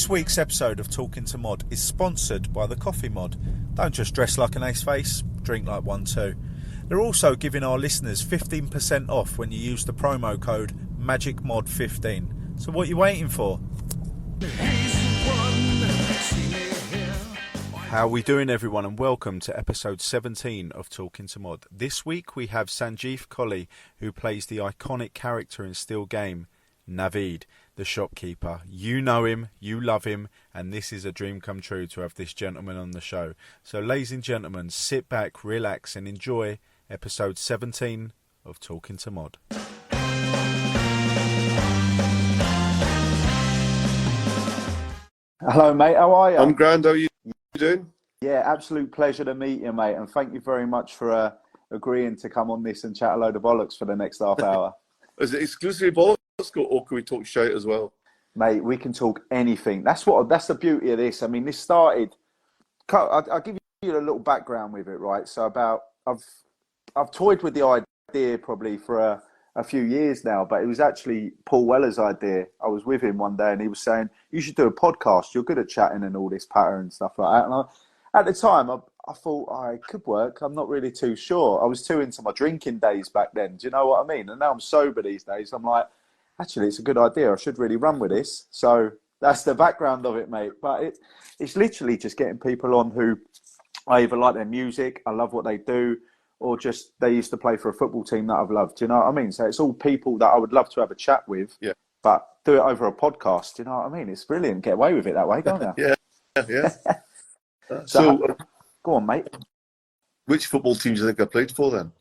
This week's episode of Talking to Mod is sponsored by the Coffee Mod. Don't just dress like an ace face, drink like one too. They're also giving our listeners 15% off when you use the promo code MAGICMOD15. So what are you waiting for? How are we doing, everyone, and welcome to episode 17 of Talking to Mod. This week we have Sanjeev Kohli, who plays the iconic character in Still Game, Navid, the shopkeeper. You know him, you love him, and this is a dream come true to have this gentleman on the show. So ladies and gentlemen, sit back, relax and enjoy episode 17 of Talking to Mod. Hello mate, how are you? I'm grand, how are you doing? Yeah, absolute pleasure to meet you, mate, and thank you very much for agreeing to come on this and chat a load of bollocks for the next half hour. Is it exclusively bollocks or can we talk shite as well? Mate, we can talk anything. That's the beauty of this. I mean, this started. I'll give you a little background with it, right? So I've toyed with the idea probably for a few years now, but it was actually Paul Weller's idea. I was with him one day and he was saying, "You should do a podcast. You're good at chatting and all this patter and stuff like that." And at the time, I thought I could work. I'm not really too sure. I was too into my drinking days back then. Do you know what I mean? And now I'm sober these days. I'm like, actually, it's a good idea. I should really run with this. So that's the background of it, mate. But it's literally just getting people on who I either like their music, I love what they do, or just they used to play for a football team that I've loved. Do you know what I mean? So it's all people that I would love to have a chat with, yeah, but do it over a podcast. Do you know what I mean? It's brilliant. Get away with it that way, don't you? yeah. So go on, mate. Which football team do you think I played for then?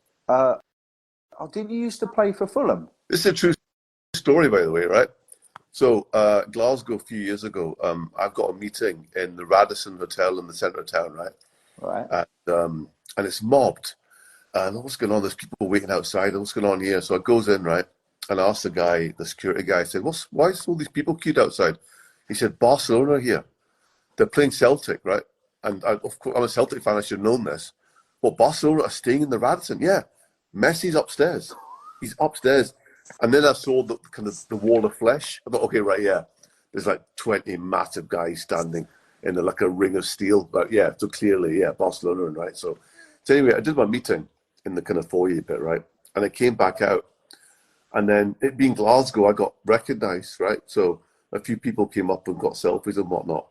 Didn't you used to play for Fulham? This is a true story, by the way, right? So Glasgow a few years ago, I've got a meeting in the Radisson Hotel in the centre of town, right? Right. And it's mobbed. And what's going on? There's people waiting outside. What's going on here? So I goes in, right? And I asked the security guy, I said, why is all these people queued outside? He said, Barcelona are here. They're playing Celtic, right? And of course, I'm a Celtic fan, I should have known this. But Barcelona are staying in the Radisson. Yeah, Messi's upstairs. He's upstairs. And then I saw the wall of flesh. I thought, okay, right, yeah. There's like 20 massive guys standing in like a ring of steel. But yeah, so clearly, yeah, Barcelona, right? So anyway, I did my meeting in the kind of foyer bit, right? And I came back out. And then it being Glasgow, I got recognised, right? So a few people came up and got selfies and whatnot.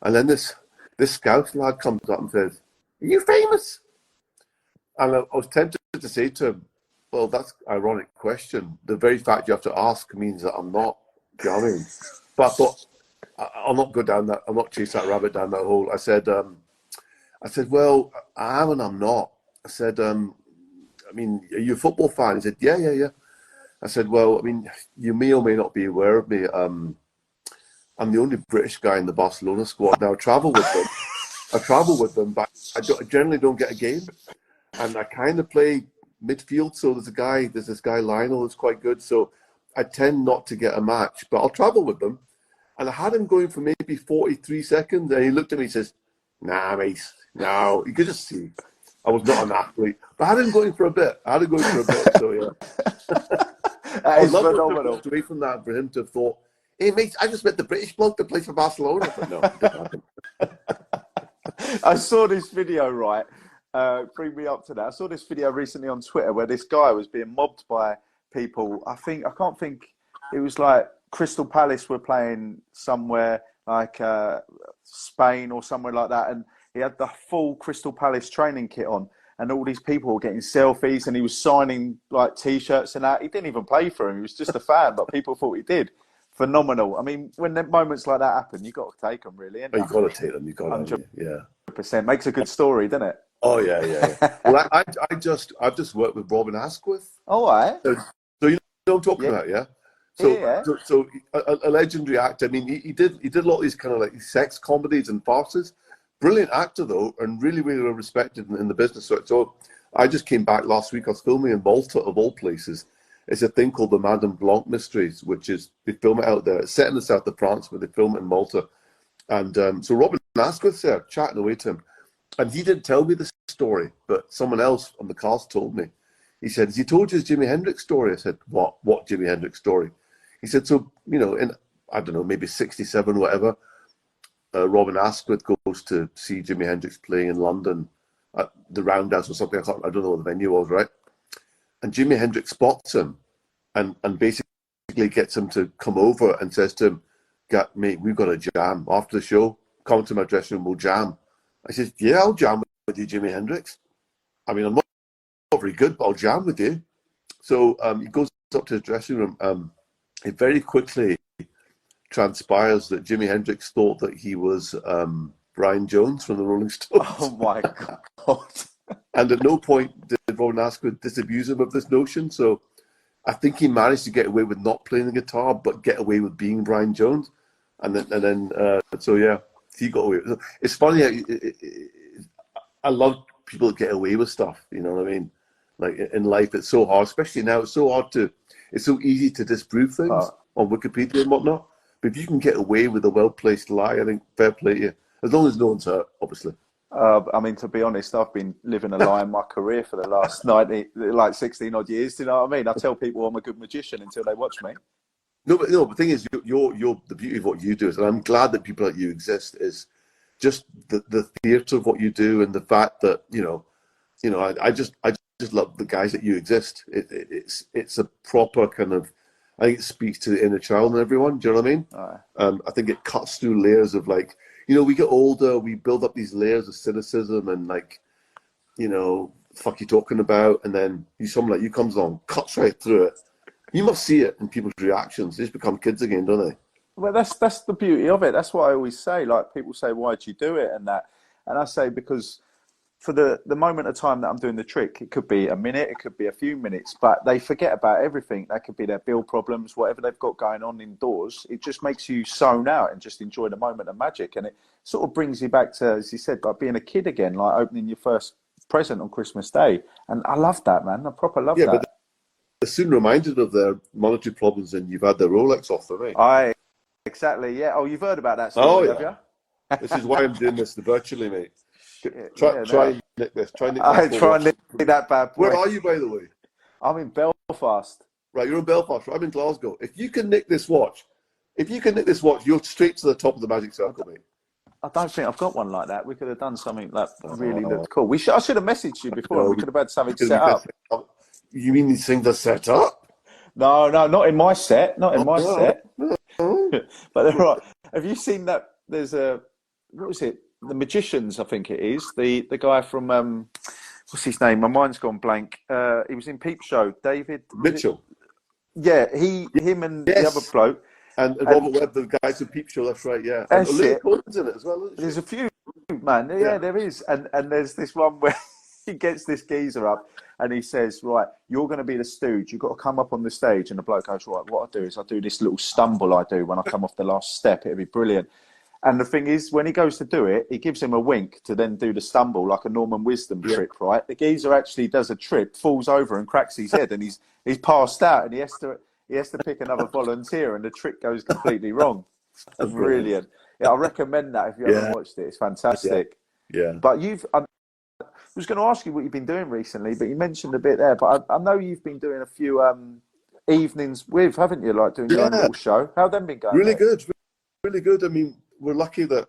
And then this Scouse lad comes up and says, "Are you famous?" And I was tempted to say to him, "Well, that's an ironic question. The very fact you have to ask means that I'm not." Do you know what I mean? But I thought, I'll not go down that. I'll not chase that rabbit down that hole. I said, "Well, I am and I'm not." I said, "I mean, are you a football fan?" He said, "Yeah." I said, "Well, I mean, you may or may not be aware of me. I'm the only British guy in the Barcelona squad. Now I travel with them, but I generally don't get a game. And I kind of play midfield, so there's this guy Lionel who's quite good, so I tend not to get a match, but I'll travel with them." And I had him going for maybe 43 seconds, and he looked at me and says, "Nah, mate, no." You could just see I was not an athlete, but I had him going for a bit. So yeah. That is I'd love phenomenal. to away from that for him to have thought, "Hey, mate, I just met the British bloke that plays for Barcelona." But no, it didn't happen. I saw this video, right? Bring me up to that. I saw this video recently on Twitter where this guy was being mobbed by people. I can't think. It was like Crystal Palace were playing somewhere like Spain or somewhere like that, and he had the full Crystal Palace training kit on, and all these people were getting selfies, and he was signing like T-shirts and that. He didn't even play for him. He was just a fan, but people thought he did. Phenomenal. I mean, when moments like that happen, you got to take them, really. Oh, you got to take them. You got to, 100%. Makes a good story, doesn't it? Oh yeah. Well, I've just worked with Robin Asquith. All right. So you know what I'm talking about, yeah. So a legendary actor. I mean, he did a lot of these kind of like sex comedies and farces. Brilliant actor though, and really well respected in the business. So I just came back last week. I was filming in Malta, of all places. It's a thing called the Madame Blanc Mysteries, which is they film it out there. It's set in the south of France, but they film it in Malta. And so Robin Asquith's there chatting away to him, and he didn't tell me the story, but someone else on the cast told me. He said, "Has he told you his Jimi Hendrix story?" I said, "What Jimi Hendrix story?" He said, "So, you know, in, I don't know, maybe 67, whatever, Robin Asquith goes to see Jimi Hendrix playing in London at the Roundhouse or something. I don't know what the venue was, right? And Jimi Hendrix spots him and basically gets him to come over and says to him, mate, we've got a jam after the show. Come to my dressing room, we'll jam. I says, yeah, I'll jam with you, Jimi Hendrix. I mean, I'm not very good, but I'll jam with you. So he goes up to his dressing room. It very quickly transpires that Jimi Hendrix thought that he was Brian Jones from the Rolling Stones. Oh my God. And at no point did Robin Asquith disabuse him of this notion. So I think he managed to get away with not playing the guitar, but get away with being Brian Jones. So yeah, he got away with it. It's funny. I love people that get away with stuff. You know what I mean? Like in life, it's so hard, especially now. It's so easy to disprove things on Wikipedia and whatnot. But if you can get away with a well-placed lie, I think fair play to you. As long as no one's hurt, obviously. I mean, to be honest, I've been living a lie in my career for the last 16 odd years. Do you know what I mean? I tell people I'm a good magician until they watch me. No, but the thing is, you're the beauty of what you do is, and I'm glad that people like you exist, is just the theatre of what you do, and the fact that I just love the guys that you exist. It's a proper kind of, I think it speaks to the inner child in everyone. Do you know what I mean? Right. I think it cuts through layers of like, we get older, we build up these layers of cynicism and like, fuck you talking about, and then someone like you comes along, cuts right through it. You must see it in people's reactions. They just become kids again, don't they? Well, that's the beauty of it. That's what I always say. Like, people say, why'd you do it? And I say, because for the moment of time that I'm doing the trick, it could be a minute, it could be a few minutes, but they forget about everything. That could be their bill problems, whatever they've got going on indoors. It just makes you zone out and just enjoy the moment of magic. And it sort of brings you back to, as you said, like being a kid again, like opening your first present on Christmas Day. And I love that, man. I proper love that. But they're soon reminded of their monetary problems and you've had their Rolex off them, right? Exactly, yeah. Oh, you've heard about that story, have you? This is why I'm doing this virtually, mate. Try and nick this. Try and nick I try and nick that bad boy. Where are you, by the way? I'm in Belfast. Right, you're in Belfast. I'm in Glasgow. If you can nick this watch, you're straight to the top of the magic circle, mate. I don't think I've got one like that. We could have done something that really looked cool. I should have messaged you before. We could have had something set up. You mean these things are set up? No, not in my set. Not in my set. But they're right. Have you seen that? There's what was it? The Magicians, I think it is. The guy from what's his name? My mind's gone blank. He was in Peep Show. David Mitchell. Yeah, him and the other bloke. And Robert Webb, the guys from Peep Show. That's right. Yeah. And Olivia Colman's in it as well. There's a few, man. Yeah, there is. And there's this one where he gets this geezer up. And he says, right, you're going to be the stooge. You've got to come up on the stage. And the bloke goes, right, what I do is I do this little stumble I do when I come off the last step. It'll be brilliant. And the thing is, when he goes to do it, he gives him a wink to then do the stumble like a Norman Wisdom trick, right? The geezer actually does a trip, falls over and cracks his head. And he's passed out. And he has to pick another volunteer. And the trick goes completely wrong. Brilliant. Yeah, I recommend that if you haven't watched it. It's fantastic. Yeah. But I was going to ask you what you've been doing recently, but you mentioned a bit there. But I know you've been doing a few evenings haven't you? Like doing your own little show. How have them been going? Really good. Really good. I mean, we're lucky that,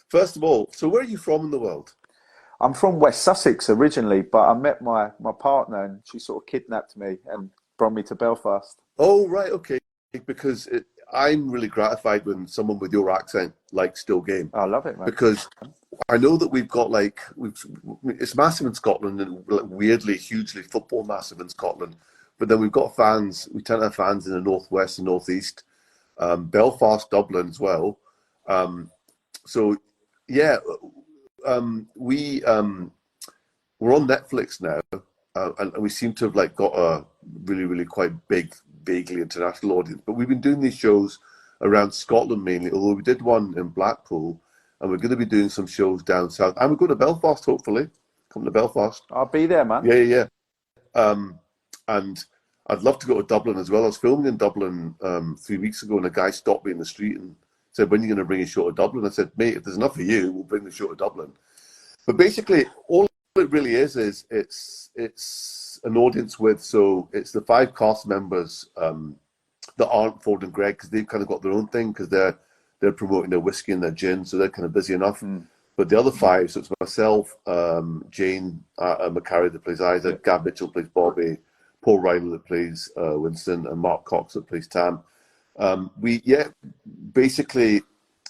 first of all, so where are you from in the world? I'm from West Sussex originally, but I met my partner and she sort of kidnapped me and brought me to Belfast. Oh, right. Okay. Because I'm really gratified when someone with your accent likes Still Game. I love it, man. Because I know that we've got it's massive in Scotland and weirdly, hugely football massive in Scotland. But then we've got fans, we tend to have fans in the northwest and northeast, Belfast, Dublin as well. So yeah, we're on Netflix now, and we seem to have got a really, really quite big, vaguely international audience. But we've been doing these shows around Scotland mainly, although we did one in Blackpool. And we're going to be doing some shows down south. And we're going to Belfast, hopefully. Come to Belfast. I'll be there, man. Yeah. And I'd love to go to Dublin as well. I was filming in Dublin 3 weeks ago, and a guy stopped me in the street and said, when are you going to bring a show to Dublin? I said, mate, if there's enough for you, we'll bring the show to Dublin. But basically, all it really is it's an audience with, so it's the 5 cast members that aren't Ford and Greg, because they've kind of got their own thing, because they're they're promoting their whiskey and their gin, so they're kind of busy enough. But the other five, so it's myself, Jane McCarry that plays Isaac, Gab Mitchell plays Bobby, Paul Riley that plays Winston, and Mark Cox that plays Tam. Basically,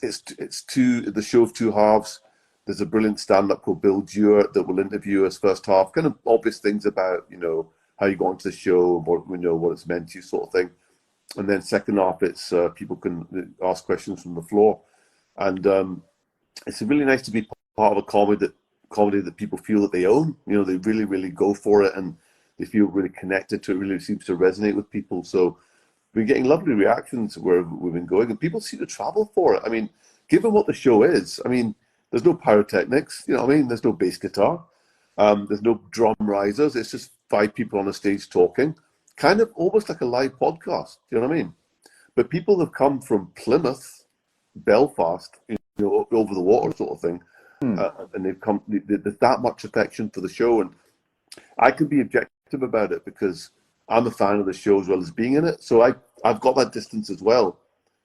it's the show of two halves. There's a brilliant stand-up called Bill Dewar that will interview us first half, kind of obvious things about, how you got into the show, what it's meant to you, sort of thing. And then second half, it's people can ask questions from the floor. And it's really nice to be part of a comedy that people feel that they own. They really, really go for it, and they feel really connected to it. Really seems to resonate with people. So we're getting lovely reactions where we've been going, and people seem to travel for it. I mean, given what the show is, there's no pyrotechnics. There's no bass guitar. There's no drum risers. It's just 5 people on a stage talking, kind of almost like a live podcast. Do you know what I mean? But people have come from Plymouth, Belfast, over the water sort of thing, and they've come. There's that much affection for the show, and I can be objective about it because I'm a fan of the show as well as being in it. So I've got that distance as well.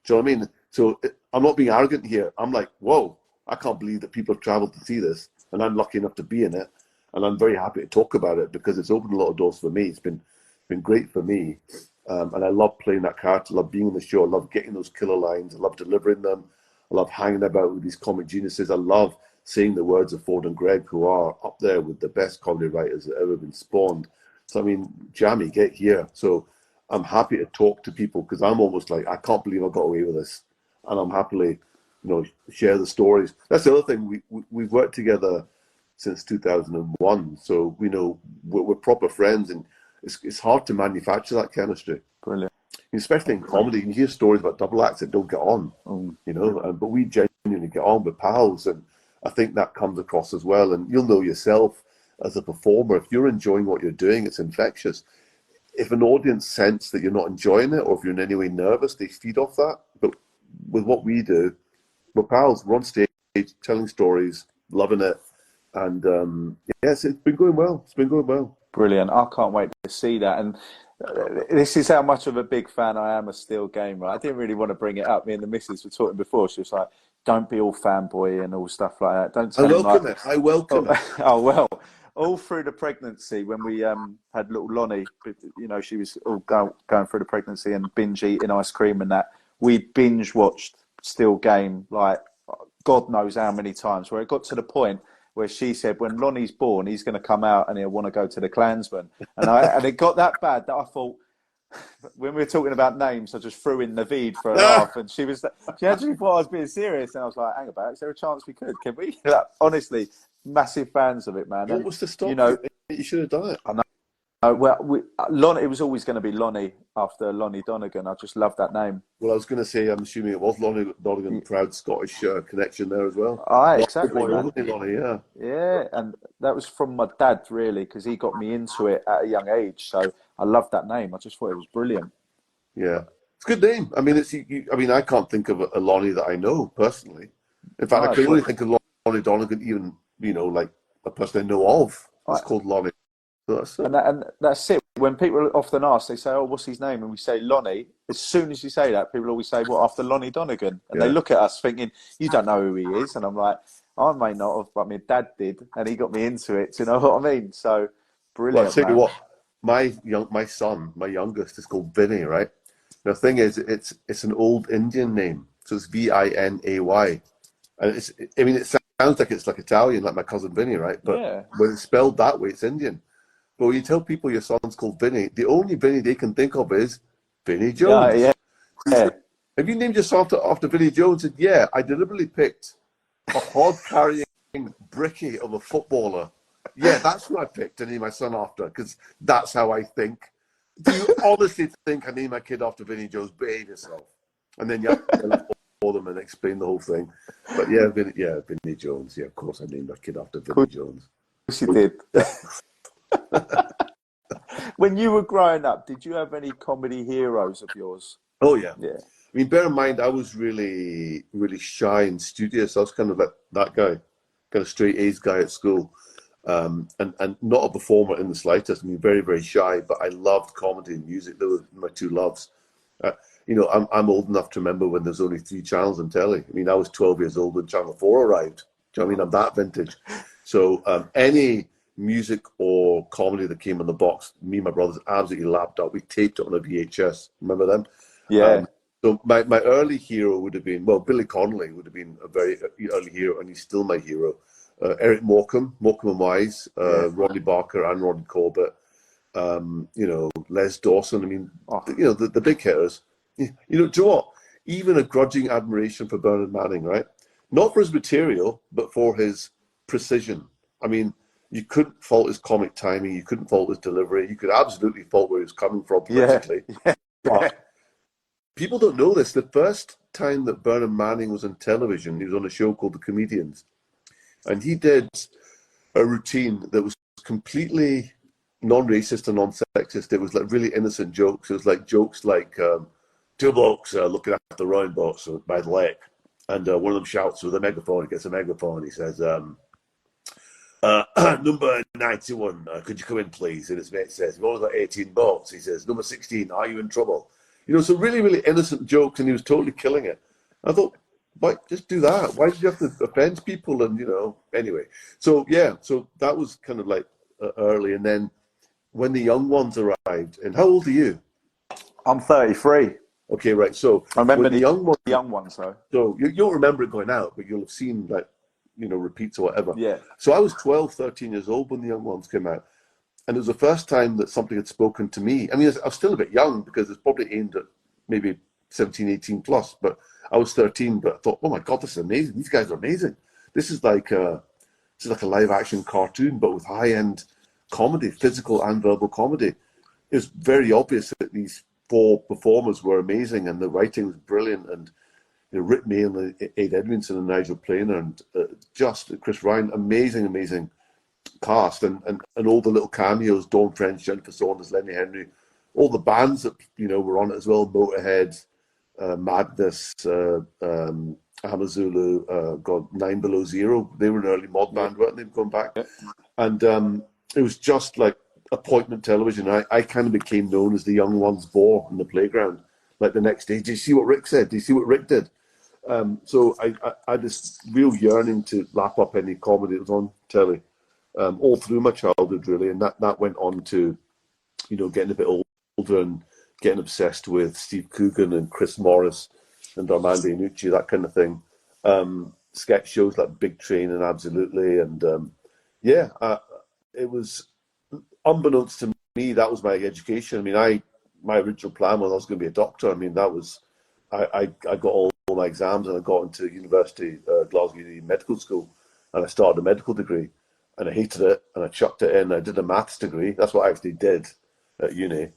Do you know what I mean? So I'm not being arrogant here. I'm like, whoa, I can't believe that people have travelled to see this, and I'm lucky enough to be in it. And I'm very happy to talk about it because it's opened a lot of doors for me. It's been great for me. And I love playing that character. I love being in the show. I love getting those killer lines. I love delivering them. I love hanging about with these comic geniuses. I love saying the words of Ford and Greg, who are up there with the best comedy writers that have ever been spawned. So, Jamie, get here. So I'm happy to talk to people because I'm almost like, I can't believe I got away with this. And I'm happily, share the stories. That's the other thing. We've worked together since 2001, so we're proper friends, and it's hard to manufacture that chemistry. Brilliant. Especially in comedy, you hear stories about double acts that don't get on, but we genuinely get on with pals, and I think that comes across as well. And you'll know yourself as a performer, if you're enjoying what you're doing, it's infectious. If an audience sense that you're not enjoying it, or if you're in any way nervous, they feed off that. But with what we do, we're pals, we're on stage, telling stories, loving it. And yes, it's been going well. Brilliant. I can't wait to see that. And this is how much of a big fan I am of Still Game, right? I didn't really want to bring it up. Me and the missus were talking before. She was like, don't be all fanboy and all stuff like that. Don't tell I welcome it. Oh, well, all through the pregnancy when we had little Lonnie, she was all going through the pregnancy and binge eating ice cream and that. We binge watched Still Game, like God knows how many times, where it got to the point where she said, when Lonnie's born, he's going to come out and he'll want to go to the Klansman. And it got that bad that I thought, when we were talking about names, I just threw in Navid for a laugh. And she actually thought I was being serious. And I was like, hang about, is there a chance we could? Can we? Honestly, massive fans of it, man. What was the stop? You should have done it. I know. Lonnie, it was always going to be Lonnie after Lonnie Donegan. I just love that name. Well, I was going to say, I'm assuming it was Lonnie Donegan, proud Scottish connection there as well. Exactly. Lonnie, yeah. Yeah, and that was from my dad, really, because he got me into it at a young age. So I loved that name. I just thought it was brilliant. Yeah, it's a good name. I can't think of a Lonnie that I know personally. In fact, I can only think of Lonnie Donegan, even like a person I know of. It's called Lonnie. And that's it. When people often ask, they say, "Oh, what's his name?" And we say Lonnie. As soon as you say that, people always say, "Well, after Lonnie Donegan," and they look at us thinking, "You don't know who he is." And I'm like, "I may not have, but my dad did, and he got me into it." Do you know what I mean? So brilliant. Well, I tell you what, my son, my youngest, is called Vinny, right? The thing is, it's an old Indian name, so it's Vinay, and it sounds like it's like Italian, like my cousin Vinny, right? But when it's spelled that way, it's Indian. But when you tell people your son's called Vinny, the only Vinny they can think of is Vinny Jones. Yeah. Have you named your son after Vinny Jones? And yeah, I deliberately picked a hod-carrying brickie of a footballer. Yeah, that's who I picked to name my son after, because that's how I think. Do you honestly think I named my kid after Vinny Jones? Behave yourself. And then you have to for them and explain the whole thing. But yeah, Vinny Jones. Yeah, of course I named my kid after Vinny Jones. Of course you did. When you were growing up, did you have any comedy heroes of yours? Oh yeah. Yeah. Bear in mind, I was really, really shy and studious. I was kind of like that guy, kind of straight A's guy at school, and not a performer in the slightest. Very, very shy, but I loved comedy and music. They were my two loves. you know, I'm old enough to remember when there's only 3 channels on telly. I mean, I was 12 years old when Channel 4 arrived. Do you know what I mean? I'm that vintage. So any music or comedy that came in the box, me and my brothers absolutely lapped up. We taped it on a VHS. Remember them? Yeah. So my early hero would have been, well, Billy Connolly would have been a very early hero, and he's still my hero. Eric Morecambe and Wise, Rodney Barker and Rodney Corbett, you know, Les Dawson. I mean, you know, the big hitters. You know, do you know what? Even a grudging admiration for Bernard Manning, right? Not for his material, but for his precision. I mean, you couldn't fault his comic timing. You couldn't fault his delivery. You could absolutely fault where he was coming from politically. Yeah. But people don't know this. The first time that Bernard Manning was on television, he was on a show called The Comedians. And he did a routine that was completely non-racist and non-sexist. It was like really innocent jokes. It was like jokes like 2 blokes looking at the rowing boats by the lake. And one of them shouts with a megaphone. He gets a megaphone. He says, number 91, could you come in, please? And his mate says, we've only got 18 boats. He says, number 16, are you in trouble? You know, so really, really innocent jokes, and he was totally killing it. I thought, why just do that? Why did you have to offend people? And, you know, anyway. So, yeah, so that was kind of like early. And then when the young ones arrived, and how old are you? I'm 33. Okay, right. So I remember when the young ones, though. So you don't remember it going out, but you'll have seen, like, you know, repeats or whatever. Yeah. So I was 12, 13 years old when the young ones came out. And it was the first time that something had spoken to me. I mean, I was still a bit young because it's probably aimed at maybe 17, 18 plus, but I was 13, but I thought, oh my God, this is amazing. These guys are amazing. This is like a live action cartoon, but with high end comedy, physical and verbal comedy. It was very obvious that these 4 performers were amazing, and the writing was brilliant. And you know, Rick Mail and Aid Edmondson and Nigel Planer and just Chris Ryan, amazing cast, and all the little cameos, Dawn French, Jennifer Saunders, Lenny Henry, all the bands that, you know, were on it as well, Motorhead, Madness, Amazulu, 9 Below Zero. They were an early mod band, weren't they, going back? Yeah. And it was just like appointment television. I kind of became known as the young ones bore in the playground. Like the next day, do you see what Rick said? Do you see what Rick did? So I had this real yearning to lap up any comedy that was on telly, all through my childhood, really. And that went on to, you know, getting a bit older and getting obsessed with Steve Coogan and Chris Morris and Armando Iannucci, that kind of thing. Sketch shows like Big Train and Absolutely. And it was, unbeknownst to me, that was my education. I mean, my original plan was I was going to be a doctor. I mean, that was, I got all my exams and I got into University, Glasgow Uni Medical School, and I started a medical degree, and I hated it, and I chucked it in. I did a maths degree. That's what I actually did at uni.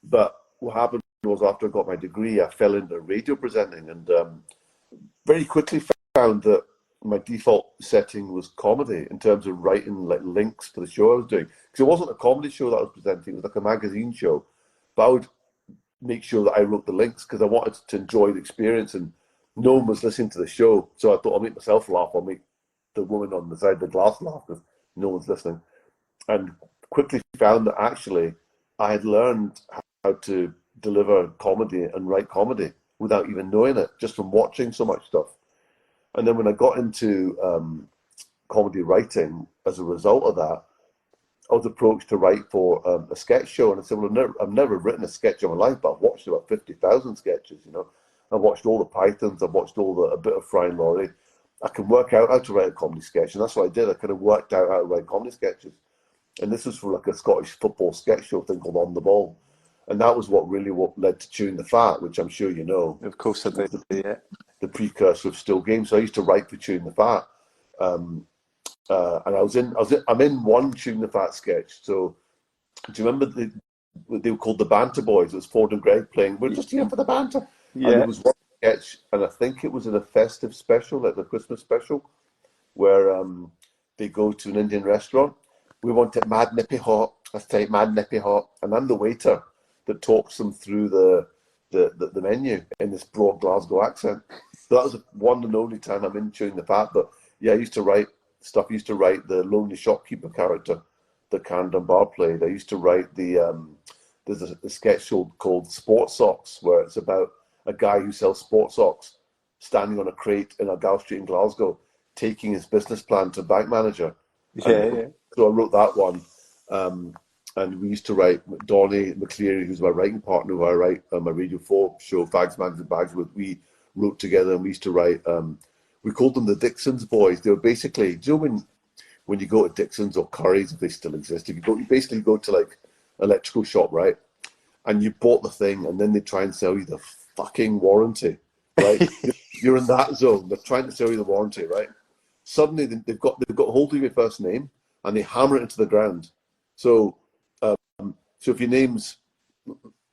But what happened was, after I got my degree, I fell into radio presenting, and very quickly found that my default setting was comedy in terms of writing like links for the show I was doing. Because it wasn't a comedy show that I was presenting, it was like a magazine show. But I would make sure that I wrote the links because I wanted to enjoy the experience, and no one was listening to the show. So I thought, I'll make myself laugh, I'll make the woman on the side of the glass laugh because no one's listening. And quickly found that actually I had learned how to deliver comedy and write comedy without even knowing it, just from watching so much stuff. And then when I got into comedy writing as a result of that, I was approached to write for a sketch show, and I said, well, I've never written a sketch in my life, but I've watched about 50,000 sketches, you know. I've watched all the Pythons, I've watched a bit of Fry and Laurie. I can work out how to write a comedy sketch, and that's what I did. I kind of worked out how to write comedy sketches. And this was for like a Scottish football sketch show thing called On the Ball. And that was what led to Chewing the Fat, which I'm sure you know. Of course I did, yeah. The precursor of Still Game. So I used to write for Chewing the Fat. And I'm in one Chewing the Fat sketch. So do you remember they were called the Banter Boys? It was Ford and Greg playing, we're just here for the banter. Yeah. And there was one sketch, and I think it was in a festive special, like the Christmas special, where they go to an Indian restaurant. We want it mad nippy hot. Let's take mad nippy hot. And I'm the waiter that talks them through the menu in this broad Glasgow accent. So that was one and only time I'm in Chewing the Fat. But yeah, I used to write stuff. I used to write the lonely shopkeeper character that Karen Dunbar played. I used to write the there's a sketch show called Sports Socks, where it's about a guy who sells sports socks standing on a crate in a Gal Street in Glasgow, taking his business plan to a bank manager. Yeah. So I wrote that one. And we used to write, Donnie McCleary, who's my writing partner, who I write my Radio 4 show, Fags, Mags and Bags with, we wrote together, and we used to write, we called them the Dixon's Boys. They were basically, do you know when you go to Dixon's or Curry's, if they still exist, you basically go to like electrical shop, right? And you bought the thing, and then they try and sell you the fucking warranty, right? You're in that zone. They're trying to sell you the warranty, right? Suddenly they've got hold of your first name, and they hammer it into the ground. So if your name's,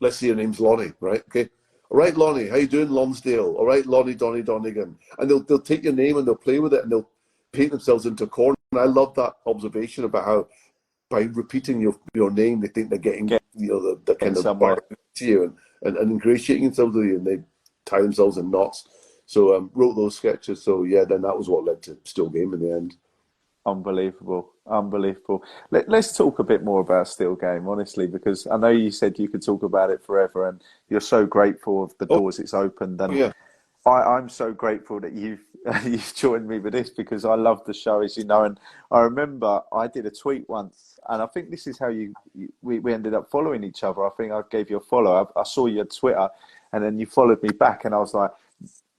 let's say your name's Lonnie, right? Okay. All right, Lonnie, how you doing, Lonsdale? All right, Lonnie, Donnie, Donegan. And they'll take your name and they'll play with it, and they'll paint themselves into a corner. And I love that observation about how by repeating your name, they think they're getting the kind of bargain to you and ingratiating themselves with you, and they tie themselves in knots. So wrote those sketches. So yeah, then that was what led to Still Game in the end. Unbelievable. Let's talk a bit more about Still Game, honestly, because I know you said you could talk about it forever, and you're so grateful of the doors it's opened. And yeah. I'm so grateful that you've joined me with this, because I love the show, as you know. And I remember I did a tweet once, and I think this is how we ended up following each other. I think I gave you a follow. I saw you on Twitter, and then you followed me back, and I was like,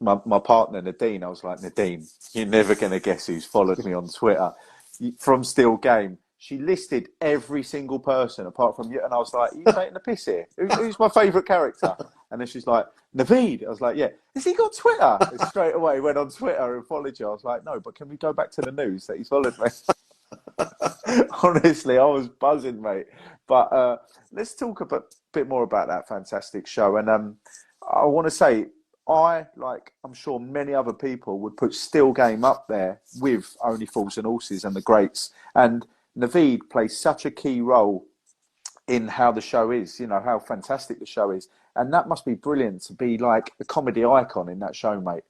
my partner Nadine, I was like, Nadine, you're never going to guess who's followed me on Twitter from Still Game. She listed every single person apart from you, and I was like, are you taking the piss here? Who's my favourite character? And then she's like, Navid. I was like, yeah. Has he got Twitter? And straight away went on Twitter and followed you. I was like, no, but can we go back to the news that he's followed me? Honestly, I was buzzing, mate. But let's talk a bit more about that fantastic show. And I want to say, I'm sure many other people would put Still Game up there with Only Fools and Horses and The Greats. And Navid plays such a key role in how the show is, how fantastic the show is. And that must be brilliant to be like a comedy icon in that show, mate.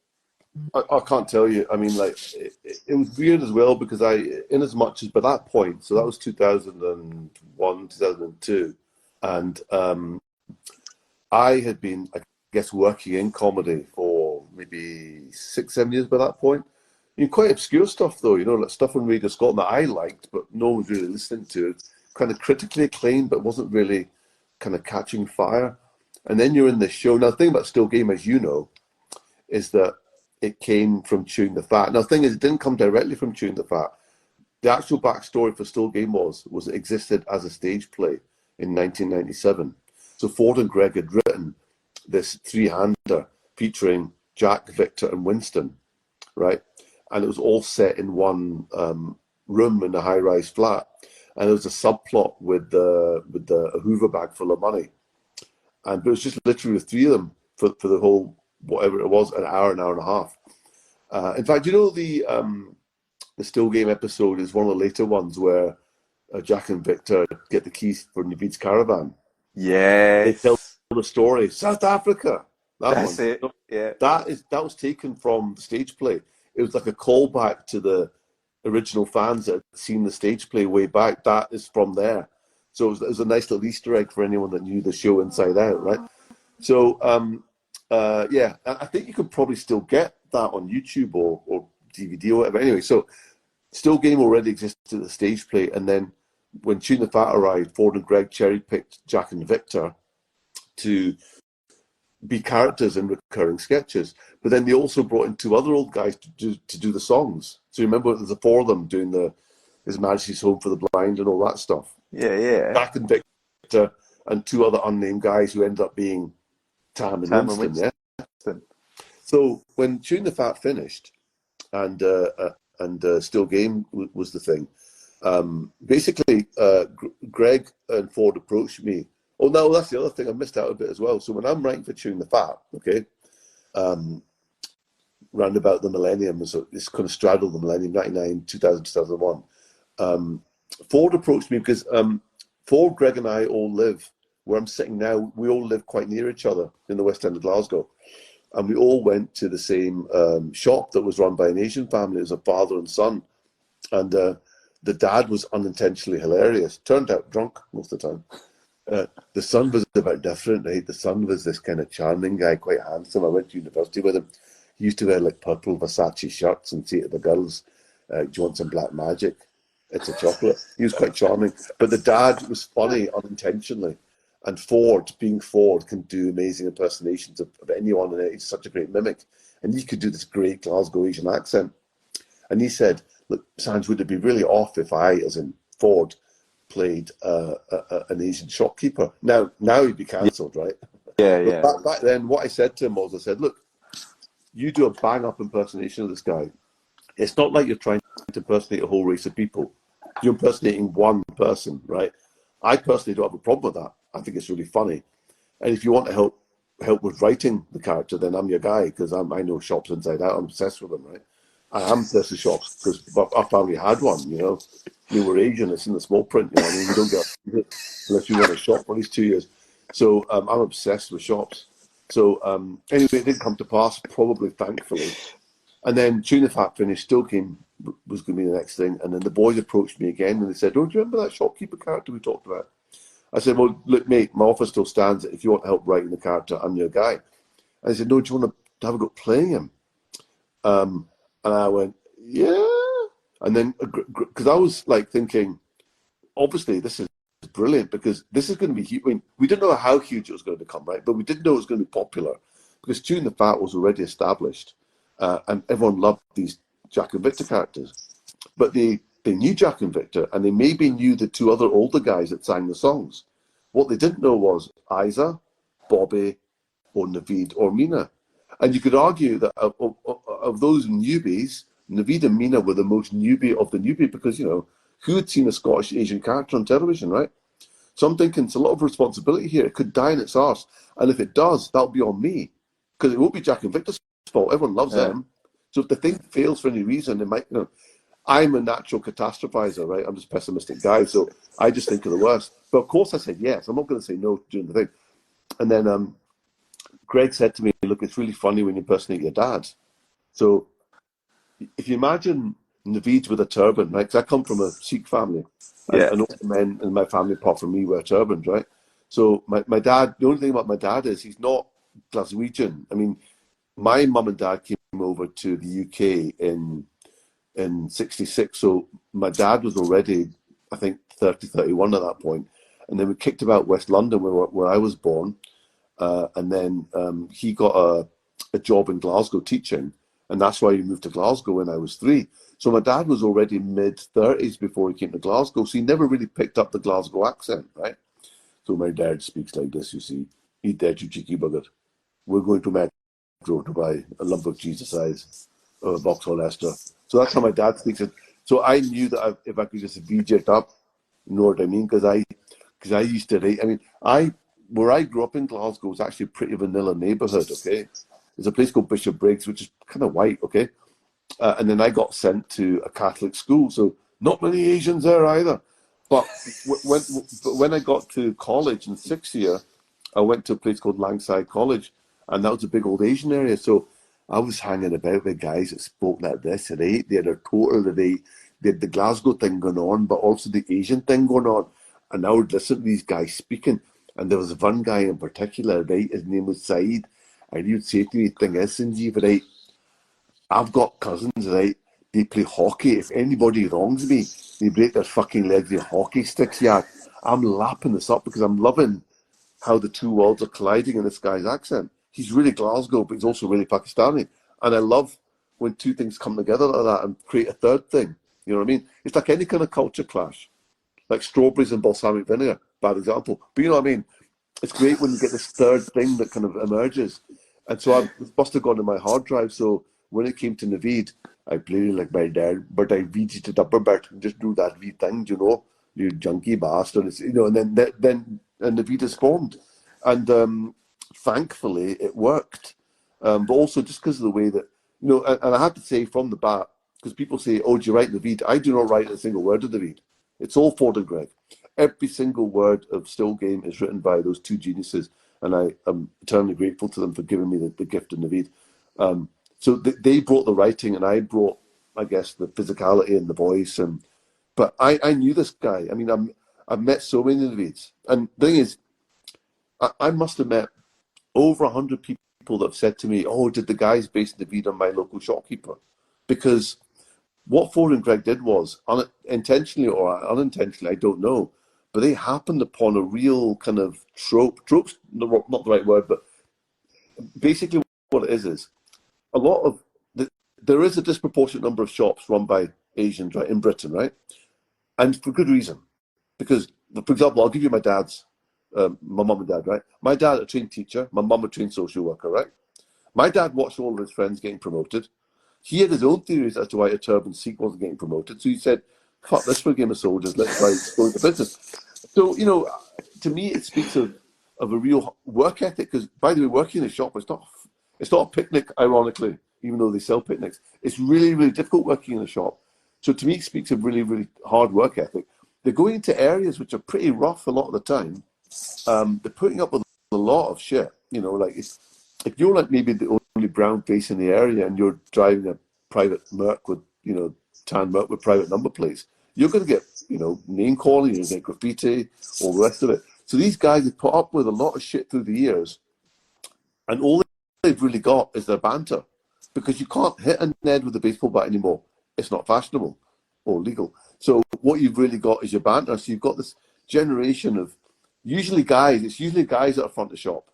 I can't tell you. I mean, like, it was weird as well, because in as much as by that point, so that was 2001, 2002, and I had been, I guess, working in comedy for maybe 6-7 years by that point. Quite obscure stuff, though, like stuff on Radio Scotland that I liked, but no one was really listening to it. Kind of critically acclaimed, but wasn't really kind of catching fire. And then you're in this show. Now, the thing about Still Game, as you know, is that it came from Chewing the Fat. Now, the thing is, it didn't come directly from Chewing the Fat. The actual backstory for Still Game was it existed as a stage play in 1997. So Ford and Greg had written this three-hander featuring Jack, Victor, and Winston, right? And it was all set in one room in a high-rise flat. And there was a subplot with a Hoover bag full of money. But it was just literally the three of them for the whole, whatever it was, an hour and a half. In fact, the Still Game episode is one of the later ones where Jack and Victor get the keys for Navid's caravan. Yes. They tell the story. South Africa. That's it. Yeah. That was taken from the stage play. It was like a callback to the original fans that had seen the stage play way back. That is from there. So it was a nice little Easter egg for anyone that knew the show inside out, right? So, yeah, I think you could probably still get that on YouTube or DVD or whatever. Anyway, so Still Game already existed at the stage play, and then when Tune the Fat arrived, Ford and Greg cherry-picked Jack and Victor to be characters in recurring sketches. But then they also brought in two other old guys to do the songs. So you remember there's the four of them doing His Majesty's Home for the Blind and all that stuff. Yeah. Jack and Victor and two other unnamed guys who ended up being Tam and Winston. Yeah. So when Tune the Fat finished and Still Game was the thing, basically Greg and Ford approached me. Oh no, that's the other thing I missed out a bit as well. So when I'm writing for Tune the Fat, okay, round about the millennium, so it's kind of straddled the millennium, 99, 2000, 2001. Ford approached me because Ford, Greg and I all live where I'm sitting now. We all live quite near each other in the West End of Glasgow. And we all went to the same shop that was run by an Asian family. It was a father and son. And the dad was unintentionally hilarious. Turned out drunk most of the time. The son was a bit different, right? The son was this kind of charming guy, quite handsome. I went to university with him. He used to wear like purple Versace shirts and say to the girls, "Do you want some black magic? It's a chocolate." He was quite charming. But the dad was funny unintentionally. And Ford, being Ford, can do amazing impersonations of anyone, and he's such a great mimic. And he could do this great Glasgow Asian accent. And he said, "Look, Sanj, would it be really off if I, as in Ford, played an Asian shopkeeper?" Now he'd be cancelled, right? Yeah, But yeah. back then, what I said to him was, I said, "Look, you do a bang-up impersonation of this guy. It's not like you're trying to impersonate a whole race of people. You're impersonating one person, right? I personally don't have a problem with that. I think it's really funny. And if you want to help with writing the character, then I'm your guy, because I know shops inside out. I'm obsessed with them, right? I am obsessed with shops because our family had one, you know. We were Asian, it's in the small print, you know. I mean, we don't get it unless you run a shop for at least 2 years. So I'm obsessed with shops. So anyway, it didn't come to pass, probably thankfully. And then Tuna Fat finished, still came, was going to be the next thing. And then the boys approached me again and they said, "Oh, do you remember that shopkeeper character we talked about?" I said, "Well, look, mate, my offer still stands. If you want help writing the character, I'm your guy." And he said, "No, do you want to have a go playing him?" And I went, "Yeah." And then, because I was like thinking, obviously, this is brilliant because this is going to be huge. I mean, we didn't know how huge it was going to become, right? But we did know it was going to be popular because Tune the Fat was already established and everyone loved these Jack and Victor characters. But they knew Jack and Victor and they maybe knew the two other older guys that sang the songs. What they didn't know was Isa, Bobby, or Navid or Mina. And you could argue that of those newbies, Navid and Mina were the most newbie of the newbie because, you know, who had seen a Scottish Asian character on television, right? So I'm thinking it's a lot of responsibility here. It could die in its arse. And if it does, that'll be on me. Because it won't be Jack and Victor's fault. Everyone loves them. So if the thing fails for any reason, it might, you know, I'm a natural catastrophizer, right? I'm just a pessimistic guy. So I just think of the worst. But of course I said yes. I'm not going to say no during the thing. And then Greg said to me, "Look, it's really funny when you impersonate your dad." So if you imagine Naveed with a turban, right? Because I come from a Sikh family, and all the men in my family, apart from me, wear turbans, right? So my dad, the only thing about my dad is he's not Glaswegian. I mean, my mum and dad came over to the UK in '66, so my dad was already, I think, 30, 31 at that point. And then we kicked about West London, where I was born. And then he got a job in Glasgow teaching, and that's why he moved to Glasgow when I was 3. So my dad was already mid-30s before he came to Glasgow, so he never really picked up the Glasgow accent, right? So my dad speaks like this, you see. "Eat that, you cheeky bugger. We're going to Metro to buy a lump of Jesus size, a Vauxhall Leicester." So that's how my dad speaks it. So I knew that if I could just VJ it up, you know what I mean? Because I used to write. I mean, where I grew up in Glasgow was actually a pretty vanilla neighbourhood, okay? There's a place called Bishop Briggs, which is kind of white, okay? And then I got sent to a Catholic school, so not many Asians there either. But when I got to college in 6th year, I went to a place called Langside College, and that was a big old Asian area. So I was hanging about with guys that spoke like this, right? They had they had the Glasgow thing going on, but also the Asian thing going on. And I would listen to these guys speaking. And there was one guy in particular, right? His name was Saeed. And he would say to me, "Thing is, Sanjeev, right? I've got cousins, right? They play hockey. If anybody wrongs me, they break their fucking legs with hockey sticks, yeah." I'm lapping this up because I'm loving how the two worlds are colliding in this guy's accent. He's really Glasgow, but he's also really Pakistani. And I love when two things come together like that and create a third thing. You know what I mean? It's like any kind of culture clash, like strawberries and balsamic vinegar, bad example. But you know what I mean? It's great when you get this third thing that kind of emerges. And so I must have gone to my hard drive. So when it came to Naveed, I played it like my dad, but I VG'd it up a bit and just do that wee thing, you know, you junkie bastard. It's, you know, and then Naveed is formed. And thankfully it worked. But also just because of the way that, you know, and I have to say from the bat, because people say, "Oh, do you write Naveed?" I do not write a single word of Naveed. It's all Ford and Greg. Every single word of Still Game is written by those two geniuses, and I am eternally grateful to them for giving me the gift of Naveed. So they brought the writing, and I brought, I guess, the physicality and the voice. But I knew this guy. I mean, I've met so many Navids. And the thing is, I must have met over 100 people that have said to me, oh, did the guys based Navid on my local shopkeeper? Because what Ford and Greg did was, intentionally or unintentionally, I don't know, but they happened upon a real kind of trope's not the right word, but basically what it is a lot of, there is a disproportionate number of shops run by Asians, right, in Britain, right? And for good reason. Because, for example, I'll give you my dad's, my mum and dad, right? My dad, a trained teacher, my mum, a trained social worker, right? My dad watched all of his friends getting promoted. He had his own theories as to why a turban Sikh wasn't getting promoted. So he said, fuck, let's play a game of soldiers, let's try go into business. So, to me, it speaks of a real work ethic. Because, by the way, working in a shop, it's not a picnic, ironically, even though they sell picnics. It's really, really difficult working in a shop. So to me, it speaks of really, really hard work ethic. They're going into areas which are pretty rough a lot of the time. They're putting up with a lot of shit. Like if you're like maybe the only brown face in the area and you're driving a private Merc with, tan Merc with private number plates, you're going to get, name calling, you're going to get graffiti, all the rest of it. So these guys have put up with a lot of shit through the years, and all they've really got is their banter, because you can't hit a Ned with a baseball bat anymore. It's not fashionable or legal. So what you've really got is your banter. So you've got this generation of usually guys that are front of shop.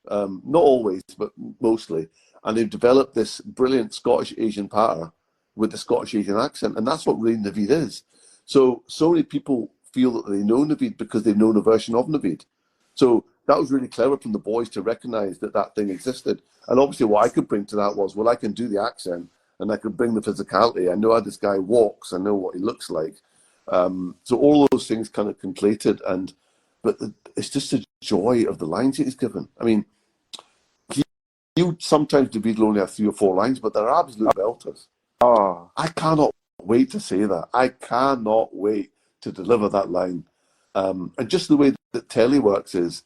Not always, but mostly. And they've developed this brilliant Scottish Asian patter with the Scottish Asian accent. And that's what really Navid is. So many people feel that they know Navid because they've known a version of Navid. So that was really clever from the boys to recognize that thing existed. And obviously what I could bring to that was, well, I can do the accent and I could bring the physicality. I know how this guy walks. I know what he looks like. So all those things kind of conflated. But it's just the joy of the lines that he's given. I mean, you sometimes David will only have 3 or 4 lines, but they're absolute belters. Oh, I cannot wait to say that. I cannot wait to deliver that line. And just the way that telly works is,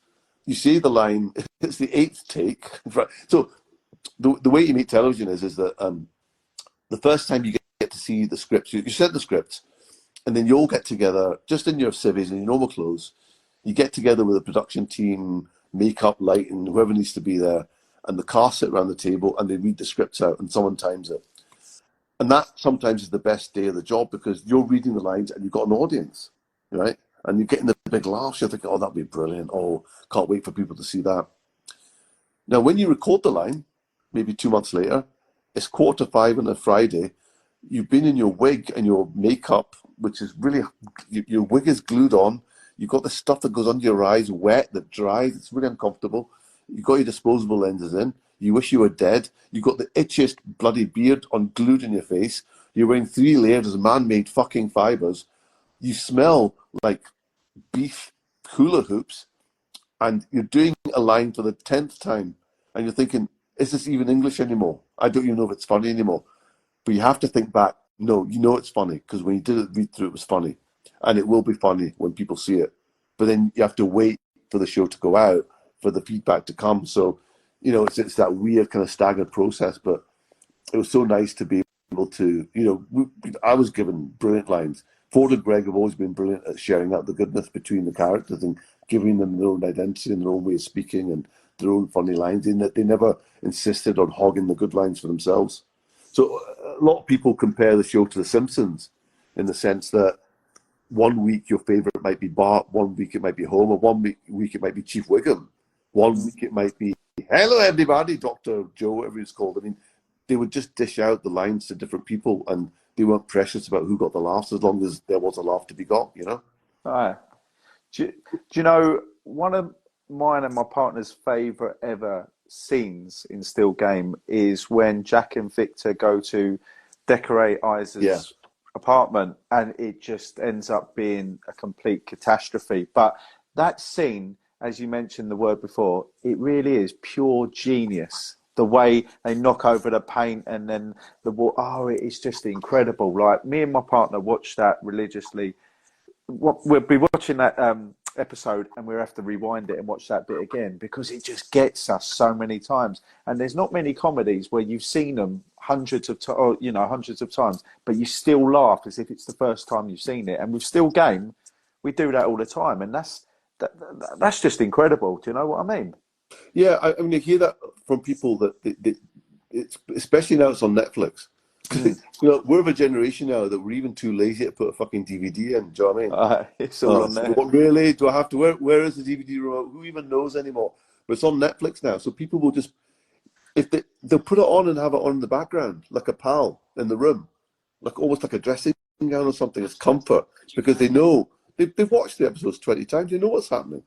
you say the line, it's the 8th take. So the way you make television is that the first time you get to see the scripts, you send the scripts, and then you all get together, just in your civvies and your normal clothes. You get together with a production team, makeup, lighting, whoever needs to be there, and the cast sit around the table and they read the scripts out and someone times it. And that sometimes is the best day of the job, because you're reading the lines and you've got an audience, right? And you're getting the big laughs. You're thinking, oh, that'd be brilliant. Oh, can't wait for people to see that. Now, when you record the line, maybe 2 months later, it's 4:45 on a Friday. You've been in your wig and your makeup, which is really, your wig is glued on. You've got the stuff that goes under your eyes, wet, that dries. It's really uncomfortable. You've got your disposable lenses in. You wish you were dead. You've got the itchiest bloody beard glued in your face. You're wearing 3 layers of man-made fucking fibers. You smell like beef hula hoops. And you're doing a line for the 10th time. And you're thinking, is this even English anymore? I don't even know if it's funny anymore. But you have to think back. No, you know it's funny, because when you did it read through, it was funny. And it will be funny when people see it. But then you have to wait for the show to go out, for the feedback to come. So, it's that weird kind of staggered process. But it was so nice to be able to, I was given brilliant lines. Ford and Greg have always been brilliant at sharing out the goodness between the characters and giving them their own identity and their own way of speaking and their own funny lines, in that they never insisted on hogging the good lines for themselves. So a lot of people compare the show to The Simpsons, in the sense that one week your favourite might be Bart, one week it might be Homer, one week it might be Chief Wiggum, one week it might be, hello everybody, Dr. Joe, whatever it's called. I mean, they would just dish out the lines to different people, and they weren't precious about who got the laughs, as long as there was a laugh to be got, right. Do you know, one of mine and my partner's favourite ever scenes in Still Game is when Jack and Victor go to decorate Isaac's apartment, and it just ends up being a complete catastrophe. But that scene, as you mentioned the word before, it really is pure genius. The way they knock over the paint and then the wall, it's just incredible. Like, me and my partner watch that religiously. We'll be watching that episode, and we'll have to rewind it and watch that bit again, because it just gets us so many times. And there's not many comedies where you've seen them hundreds of times, but you still laugh as if it's the first time you've seen it. And with Still Game, we do that all the time, and that's just incredible. Do you know what I mean? Yeah, I mean, you hear that from people that it's especially now it's on Netflix. We're of a generation now that we're even too lazy to put a fucking DVD in. Do you know what I mean? It's all on there. What, really? Do I have to? Where is the DVD remote? Who even knows anymore? But it's on Netflix now, so people will just they'll put it on and have it on in the background, like a pal in the room, like almost like a dressing gown or something. It's comfort because they know they've watched the episodes 20 times. They know what's happening.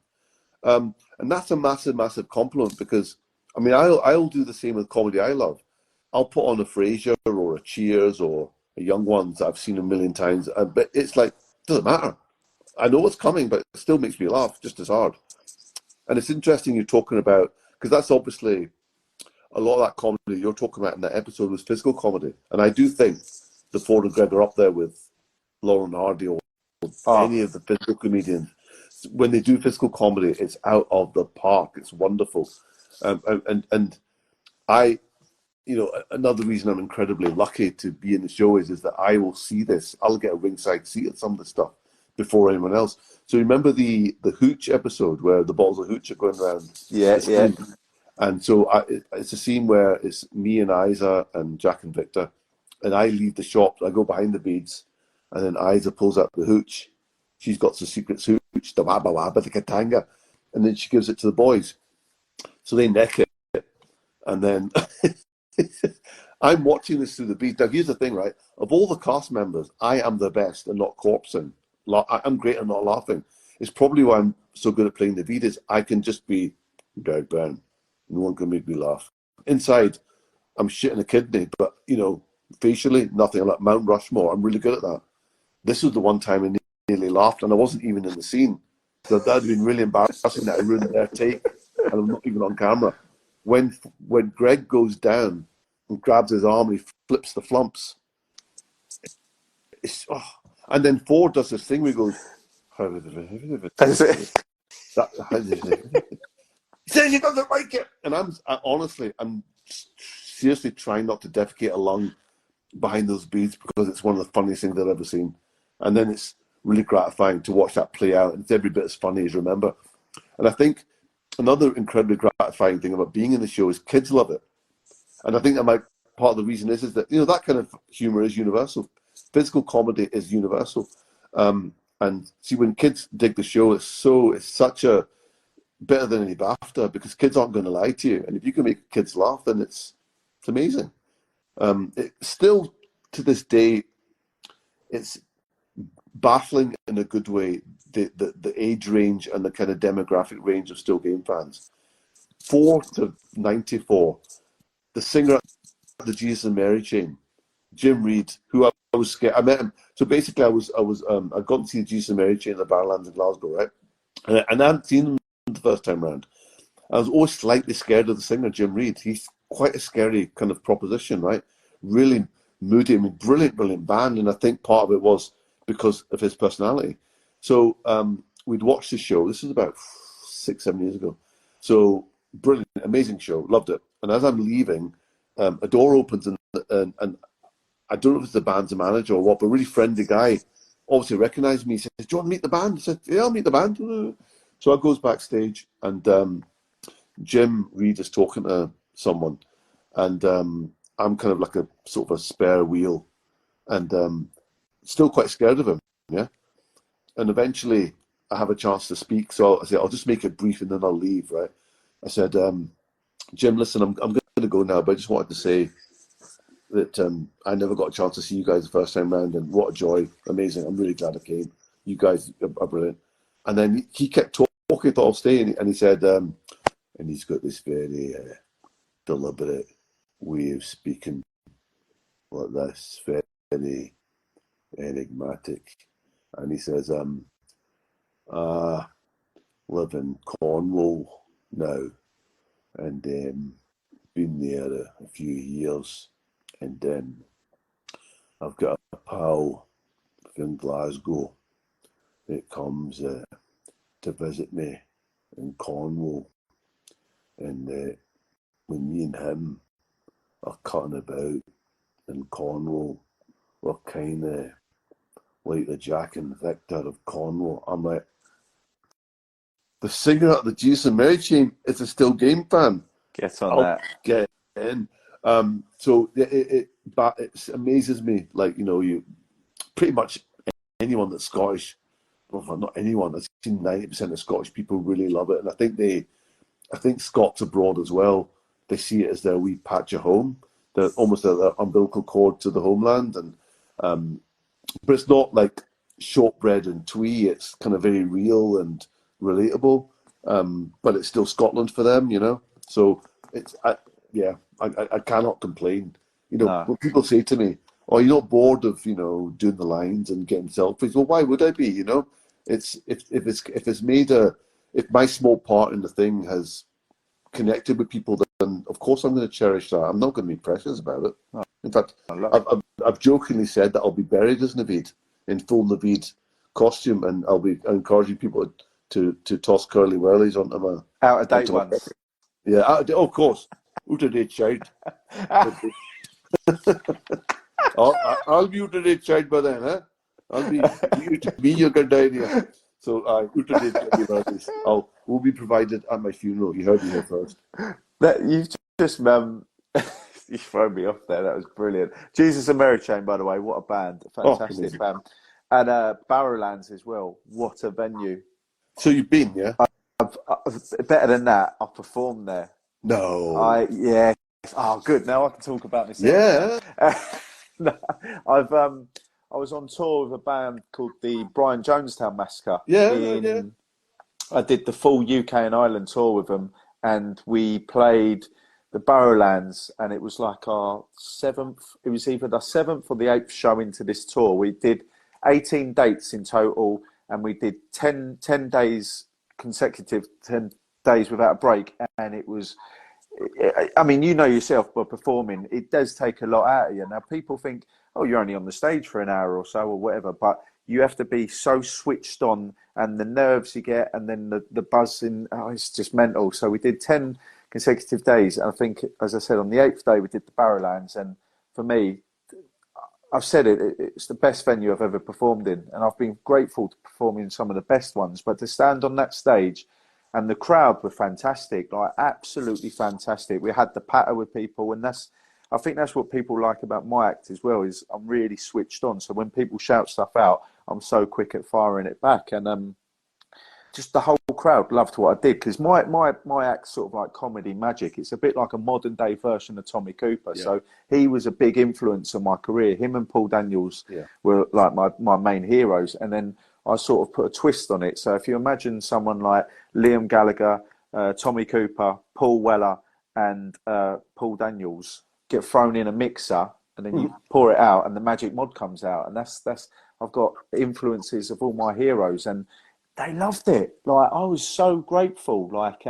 And that's a massive, massive compliment because, I mean, I'll do the same with comedy I love. I'll put on a Frasier or a Cheers or a Young Ones that I've seen a million times, but it's like, it doesn't matter. I know what's coming, but it still makes me laugh just as hard. And it's interesting you're talking about, because that's obviously a lot of that comedy you're talking about in that episode was physical comedy. And I do think the Ford and Greg are up there with Lauren Hardy or any of the physical comedians. When they do physical comedy, it's out of the park. It's wonderful. And I, another reason I'm incredibly lucky to be in the show is that I will see this. I'll get a ringside seat at some of the stuff before anyone else. So remember the Hooch episode where the balls of Hooch are going around? Yeah. And so it's a scene where it's me and Isa and Jack and Victor, and I leave the shop. I go behind the beads, and then Isa pulls out the Hooch. She's got some secret hooch, the wabba wabba, the katanga, and then she gives it to the boys. So they neck it, and then I'm watching this through the beads. Now here's the thing, right? Of all the cast members, I am the best and not corpsing. I'm great at not laughing. It's probably why I'm so good at playing the beat is I can just be Greg Byrne. No one can make me laugh. Inside, I'm shitting a kidney, but facially, nothing. I'm like Mount Rushmore. I'm really good at that. This was the one time I nearly laughed, and I wasn't even in the scene. So that'd been really embarrassing that I ruined their take, and I'm not even on camera. When Greg goes down and grabs his arm and he flips the flumps, and then Ford does this thing where he goes, That's it. he says he doesn't like it, and I'm seriously trying not to defecate a lung behind those beads because it's one of the funniest things I've ever seen. And then it's really gratifying to watch that play out, and it's every bit as funny as remember. And I think another incredibly gratifying thing about being in the show is kids love it. And I think that part of the reason is that that kind of humor is universal. Physical comedy is universal. And see, when kids dig the show, it's such a better than any BAFTA because kids aren't going to lie to you. And if you can make kids laugh, then it's amazing. It still to this day, it's baffling in a good way the age range and the kind of demographic range of Still Game fans. 4 to 94, the singer at the Jesus and Mary chain, Jim Reed, who I was scared. I met him. So basically, I'd gone to see the Jesus and Mary chain at the Barrowlands in Glasgow, right? And I hadn't seen him the first time round. I was always slightly scared of the singer, Jim Reed. He's quite a scary kind of proposition, right? Really moody. I mean, brilliant band. And I think part of it was because of his personality. So we'd watched the show. This was about 6-7 years ago. So brilliant, amazing show. Loved it. And as I'm leaving, a door opens and I don't know if it's the band's manager or what, but a really friendly guy obviously recognised me. He says, "Do you want to meet the band?" I said, "Yeah, I'll meet the band." So I goes backstage and Jim Reed is talking to someone, and I'm kind of like a sort of a spare wheel, and still quite scared of him, yeah. And eventually, I have a chance to speak, so I said, "I'll just make it brief and then I'll leave." Right? I said, "Jim, listen, I'm going to go now, but I just wanted to say that I never got a chance to see you guys the first time round, and what a joy, amazing. I'm really glad I came. You guys are brilliant." And then he kept talking, thought I'll stay, and he said. And he's got this very deliberate way of speaking like this, very enigmatic. And he says, I live in Cornwall now and been there a few years. And I've got a pal from Glasgow that comes to visit me in Cornwall. And when me and him are cutting about in Cornwall, we're kind of like the Jack and Victor of Cornwall. I'm like, the singer at the Jesus and Mary Chain is a Still Game fan. Get on I'll that. get in. So it amazes me. Like, you pretty much anyone that's Scottish, well, not anyone, I've seen 90% of Scottish people really love it. And I think Scots abroad as well, they see it as their wee patch of home. They're almost an umbilical cord to the homeland. And but it's not like shortbread and twee. It's kind of very real and relatable. But it's still Scotland for them, So I cannot complain. No. When people say to me, "Oh, you're not bored of doing the lines and getting selfies?" Well, why would I be? It's if my small part in the thing has connected with people, then of course I'm going to cherish that. I'm not going to be precious about it. No. In fact, I've jokingly said that I'll be buried as Navid in full Navid costume, and I'll be encouraging people to toss curly whirlies onto my Out of date ones. Yeah, of course. Out of date child. I'll be out of date child by then, huh? I'll be you're going down here. So out of date whirlies. Will be provided at my funeral. You heard me here first. That you've just you thrown me off there. That was brilliant. Jesus and Mary Chain, by the way, what a band! Fantastic band. And Barrowlands as well. What a venue! So you've been, yeah? Better than that, I performed there. No. Yeah. Oh, good. Now I can talk about this. Yeah. No, I was on tour with a band called the Brian Jonestown Massacre. Yeah. I did the full UK and Ireland tour with them, and we played the Barrowlands, and it was like our seventh. It was either the seventh or the eighth show into this tour. We did 18 dates in total, and we did 10 days consecutive, 10 days without a break, and it was. I mean, yourself, by performing, it does take a lot out of you. Now, people think, oh, you're only on the stage for an hour or so or whatever, but you have to be so switched on, and the nerves you get, and then the buzzing, it's just mental. So we did 10 consecutive days. And I think, as I said, on the 8th day, we did the Barrowlands. And for me, I've said it's the best venue I've ever performed in. And I've been grateful to perform in some of the best ones. But to stand on that stage, and the crowd were fantastic, like absolutely fantastic. We had the patter with people, and I think that's what people like about my act as well, is I'm really switched on. So when people shout stuff out, I'm so quick at firing it back. And just the whole crowd loved what I did, because my act's sort of like comedy magic. It's a bit like a modern day version of Tommy Cooper. Yeah. So he was a big influence on my career. Him and Paul Daniels were like my main heroes. And then I sort of put a twist on it. So if you imagine someone like Liam Gallagher, Tommy Cooper, Paul Weller, and Paul Daniels get thrown in a mixer, and then you pour it out, and the magic mod comes out, and that's I've got influences of all my heroes, and they loved it. Like, I was so grateful. Like,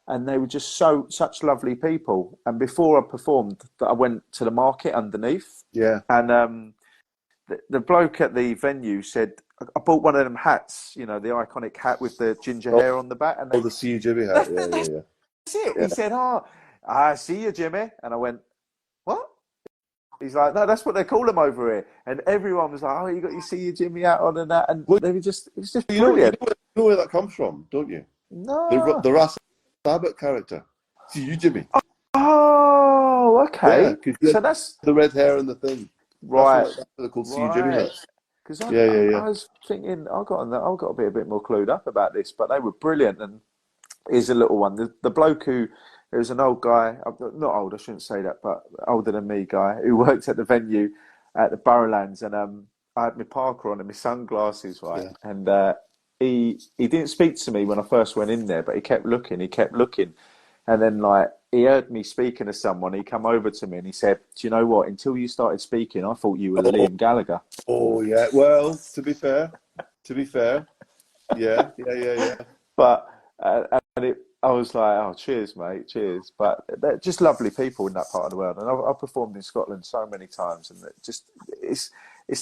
and they were just such lovely people. And before I performed, I went to the market underneath. Yeah. And the bloke at the venue said, I bought one of them hats, the iconic hat with the ginger hair on the back. And the See You Jimmy hat. Yeah. That's it. Yeah. He said, I see you, Jimmy. And I went, what? He's like, no, that's what they call them over here. And everyone was like, oh, you got your See You Jimmy hat on and that. And they were it was just brilliant. You know where that comes from, don't you? No. The Ras Abbott character. See You Jimmy. Oh, okay. Yeah, so that's the red hair and the thing. Right. That's they're called See You Jimmy hats. Because I was thinking, I got to be a bit more clued up about this, but they were brilliant. And here's a little one. The bloke who was an old guy, not old, I shouldn't say that, but older than me guy, who worked at the venue at the Barrowlands, and I had my parker on and my sunglasses, right? Yeah. And he didn't speak to me when I first went in there, but he kept looking. And then, like, he heard me speaking to someone. He come over to me and he said, do you know what? Until you started speaking, I thought you were Liam Gallagher. Oh, yeah. Well, to be fair. Yeah. But, I was like, oh, cheers, mate, cheers. But they're just lovely people in that part of the world. And I've performed in Scotland so many times. And it's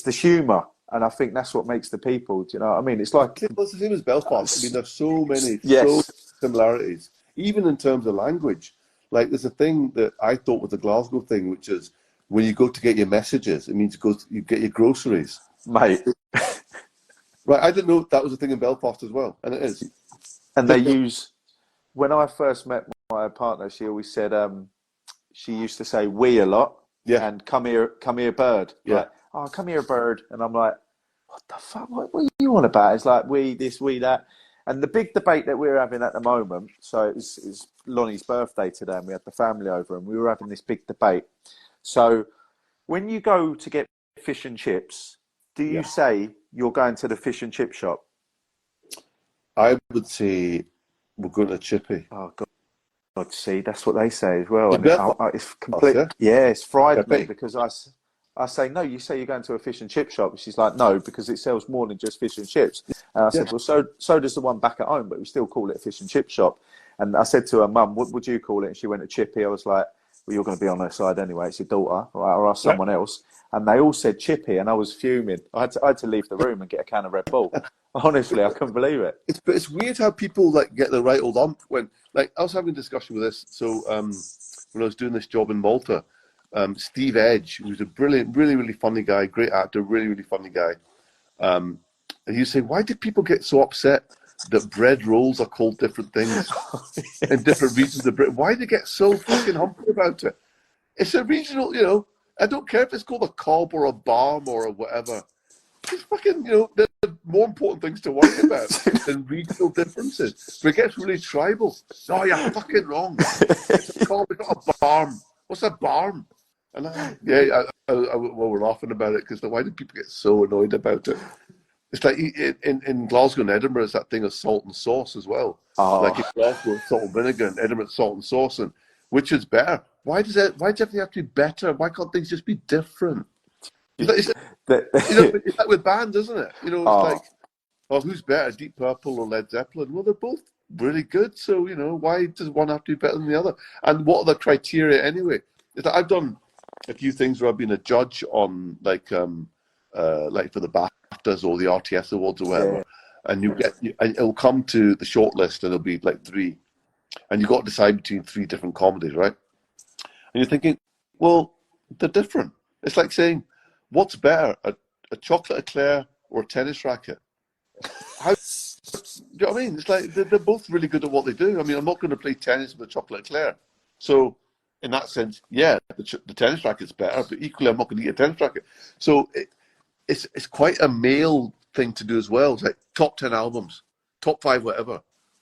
the humour. And I think that's what makes the people, do you know what I mean? It's like... Well, it's the same as Belfast. I mean, there's so many similarities, even in terms of language. Like, there's a thing that I thought was the Glasgow thing, which is when you go to get your messages, it means you get your groceries. mate. Right, I didn't know that was a thing in Belfast as well, and it is. And they use, when I first met my partner, she always said, she used to say "we" a lot, Yeah. and come here, bird. Yeah. Like, oh, come here, bird. And I'm like, what the fuck? What are you on about? It's like we this, we that. And the big debate that we're having at the moment, so it's Lonnie's birthday today, and we had the family over, and we were having this big debate. So when you go to get fish and chips, do you say you're going to the fish and chip shop? I would say we're going to Chippy. Oh God, see, that's what they say as well, In and Belfast, it's complete. yeah? Yeah, it's fried me Chippy. because I say no. You say you're going to a fish and chip shop. She's like, no, because it sells more than just fish and chips. And I said, Yeah. well, so does the one back at home, but we still call it a fish and chip shop. And I said to her mum, what would you call it? And she went to Chippy. I was like, well, you're going to be on her side anyway. It's your daughter, or ask someone else. And they all said Chippy, and I was fuming. I had to leave the room and get a can of Red Bull. Honestly, I couldn't believe it. But it's weird how people like get the right old ump when, like, I was having a discussion with this. So when I was doing this job in Malta, Steve Edge, who's a brilliant, really, really funny guy, great actor, really, really funny guy. And you say, why did people get so upset that bread rolls are called different things in different regions of Britain? Why do they get so fucking humpy about it? It's a regional, you know. I don't care if it's called a cob or a barm or a whatever. It's fucking, you know, there's more important things to worry about than regional differences. But it gets really tribal. No, you're fucking wrong. It's a cob, it's not a barm. What's a barm? And well, we're laughing about it because why do people get so annoyed about it? It's like in Glasgow and Edinburgh, it's that thing of salt and sauce as well. Oh. Like in Glasgow, it's salt and vinegar, and Edinburgh, it's salt and sauce. And which is better? Why does everything have to be better? Why can't things just be different? It's like with bands, isn't it? You know, it's like, oh, who's better, Deep Purple or Led Zeppelin? Well, they're both really good. So, you know, why does one have to be better than the other? And what are the criteria anyway? It's like I've done a few things where I've been a judge on like for the BAFTAs or the RTS awards or whatever, and and it'll come to the shortlist and it'll be like 3, and you've got to decide between 3 different comedies, right? And you're thinking, well, they're different. It's like saying, what's better, a chocolate eclair or a tennis racket? How? Do you know what I mean? It's like they're both really good at what they do. I mean, I'm not going to play tennis with a chocolate eclair. So, in that sense, yeah, the tennis racket's better, but equally, I'm not going to eat a tennis racket. So, it's quite a male thing to do as well. It's like top 10 albums, top 5, whatever.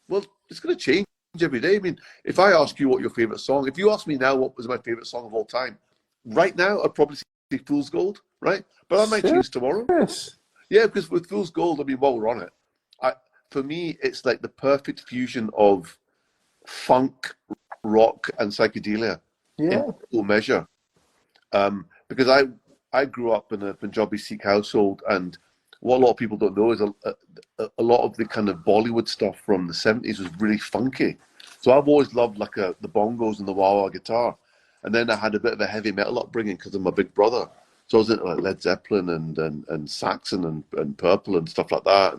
Well, it's going to change every day. I mean, if I ask you what your favorite song, if you ask me now what was my favorite song of all time, right now, I'd probably say Fool's Gold, right? But I might change tomorrow. Yes. Yeah, because with Fool's Gold, I mean, while we're on it, for me, it's like the perfect fusion of funk, rock, and psychedelia in full measure. Because I grew up in a Punjabi Sikh household, and what a lot of people don't know is a lot of the kind of Bollywood stuff from the 70s was really funky. So I've always loved like the bongos and the wah-wah guitar. And then I had a bit of a heavy metal upbringing because of my big brother. So I was into like Led Zeppelin and Saxon and Purple and stuff like that.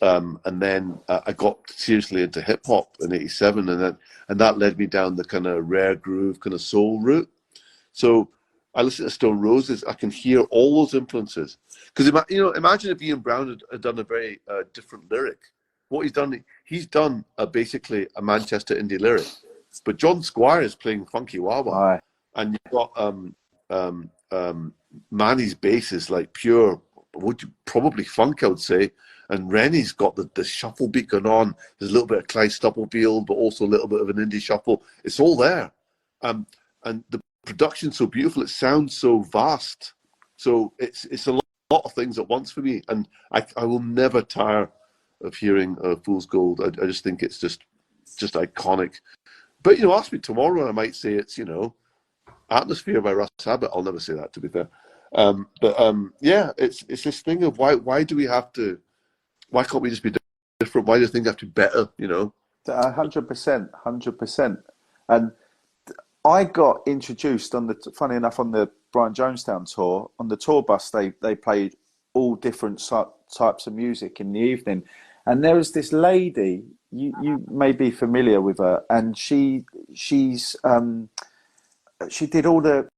And then I got seriously into hip hop in '87, and that led me down the kind of rare groove, kind of soul route. So I listen to Stone Roses. I can hear all those influences because imagine if Ian Brown had done a very different lyric. What he's done basically a Manchester indie lyric, but John Squire is playing funky wah wah, and you've got Manny's bass is like pure, probably funk, I would say. And Rennie's got the shuffle beat going on. There's a little bit of Clyde Stubblefield, but also a little bit of an indie shuffle. It's all there. And the production's so beautiful. It sounds so vast. So it's a lot of things at once for me. And I will never tire of hearing Fool's Gold. I just think it's just iconic. But, ask me tomorrow and I might say it's, Atmosphere by Russ Abbott. I'll never say that, to be fair. Yeah, it's this thing of why do we have to, why can't we just be different? Why do things have to be better, 100%, 100%. And I got introduced funny enough, on the Brian Jonestown tour, on the tour bus, they played all different types of music in the evening. And there was this lady, you may be familiar with her, and she did all the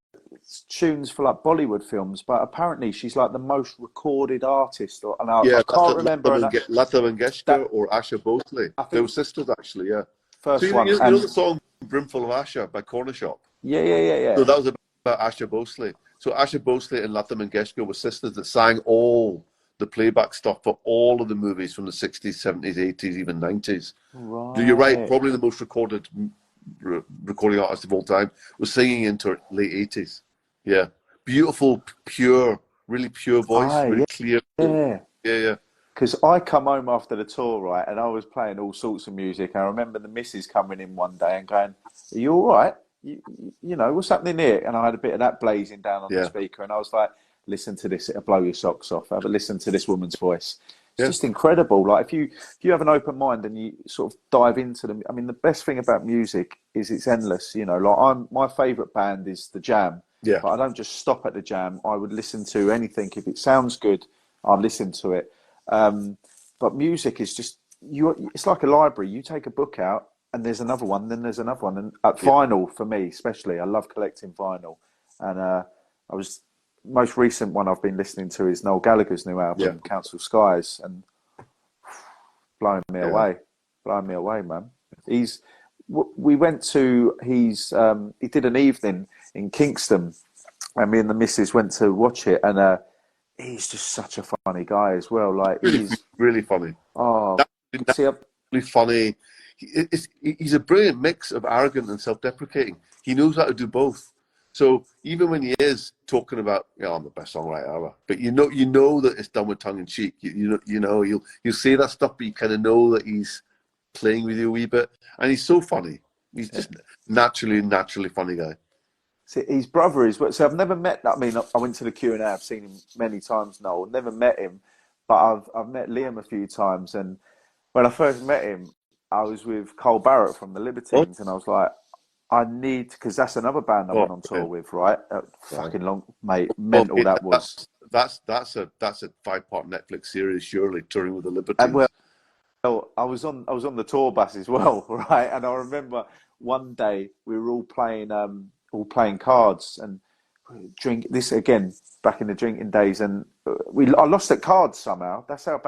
tunes for like Bollywood films, but apparently she's like the most recorded artist. And I Yeah, can't remember Lata Mangeshkar that. or Asha Bhosle. I They were think sisters, actually. Yeah. So first you, one, you know and the song "Brimful of Asha" by Corner Shop. yeah. So that was about Asha Bhosle. So Asha Bhosle and Lata Mangeshkar were sisters that sang all the playback stuff for all of the movies from the 60s, 70s, 80s, even 90s. You're right. Right. Probably the most recording artist of all time was singing into her late 80s. Yeah. Beautiful, pure, really pure voice, really clear. Yeah. Yeah. Because I come home after the tour, right, and I was playing all sorts of music. I remember the missus coming in one day and going, "Are you all right? You know, what's happening here?" And I had a bit of that blazing down on the Yeah. speaker, and I was like, "Listen to this; it'll blow your socks off. Have a listen to this woman's voice. It's Yeah. just incredible. Like if you have an open mind and you sort of dive into them. I mean, the best thing about music is it's endless. You know, like my favourite band is the Jam, Yeah. but I don't just stop at the Jam. I would listen to anything if it sounds good. I'll listen to it. But music is just it's like a library. You take a book out and there's another one, then there's another one. And at vinyl, for me especially, I love collecting vinyl. And I was most recent one I've been listening to is Noel Gallagher's new album, Council Skies, and blowing me away, man. We went to he did an evening in Kingston, and me and the missus went to watch it, and he's just such a funny guy as well. Like he's really funny. See, Really funny. He's a brilliant mix of arrogant and self-deprecating. He knows how to do both. So even when he is talking about, I'm the best songwriter ever, but you know that it's done with tongue in cheek. You know, you'll say that stuff, but you kind of know that he's playing with you a wee bit, and he's so funny. He's just naturally funny guy. See, his brother is. So I've never met. I mean, I went to the Q&A. I've seen him many times. Noel, never met him, but I've met Liam a few times. And when I first met him, I was with Cole Barrett from the Libertines, and I was like, I need, because that's another band I went on tour with, right? Fucking long, mate. Mental that was. That's a 5-part Netflix series, surely, touring with the Libertines. And well, I was on the tour bus as well, right? And I remember one day we were all playing cards and drink. This again back in the drinking days, and I lost at cards somehow. That's how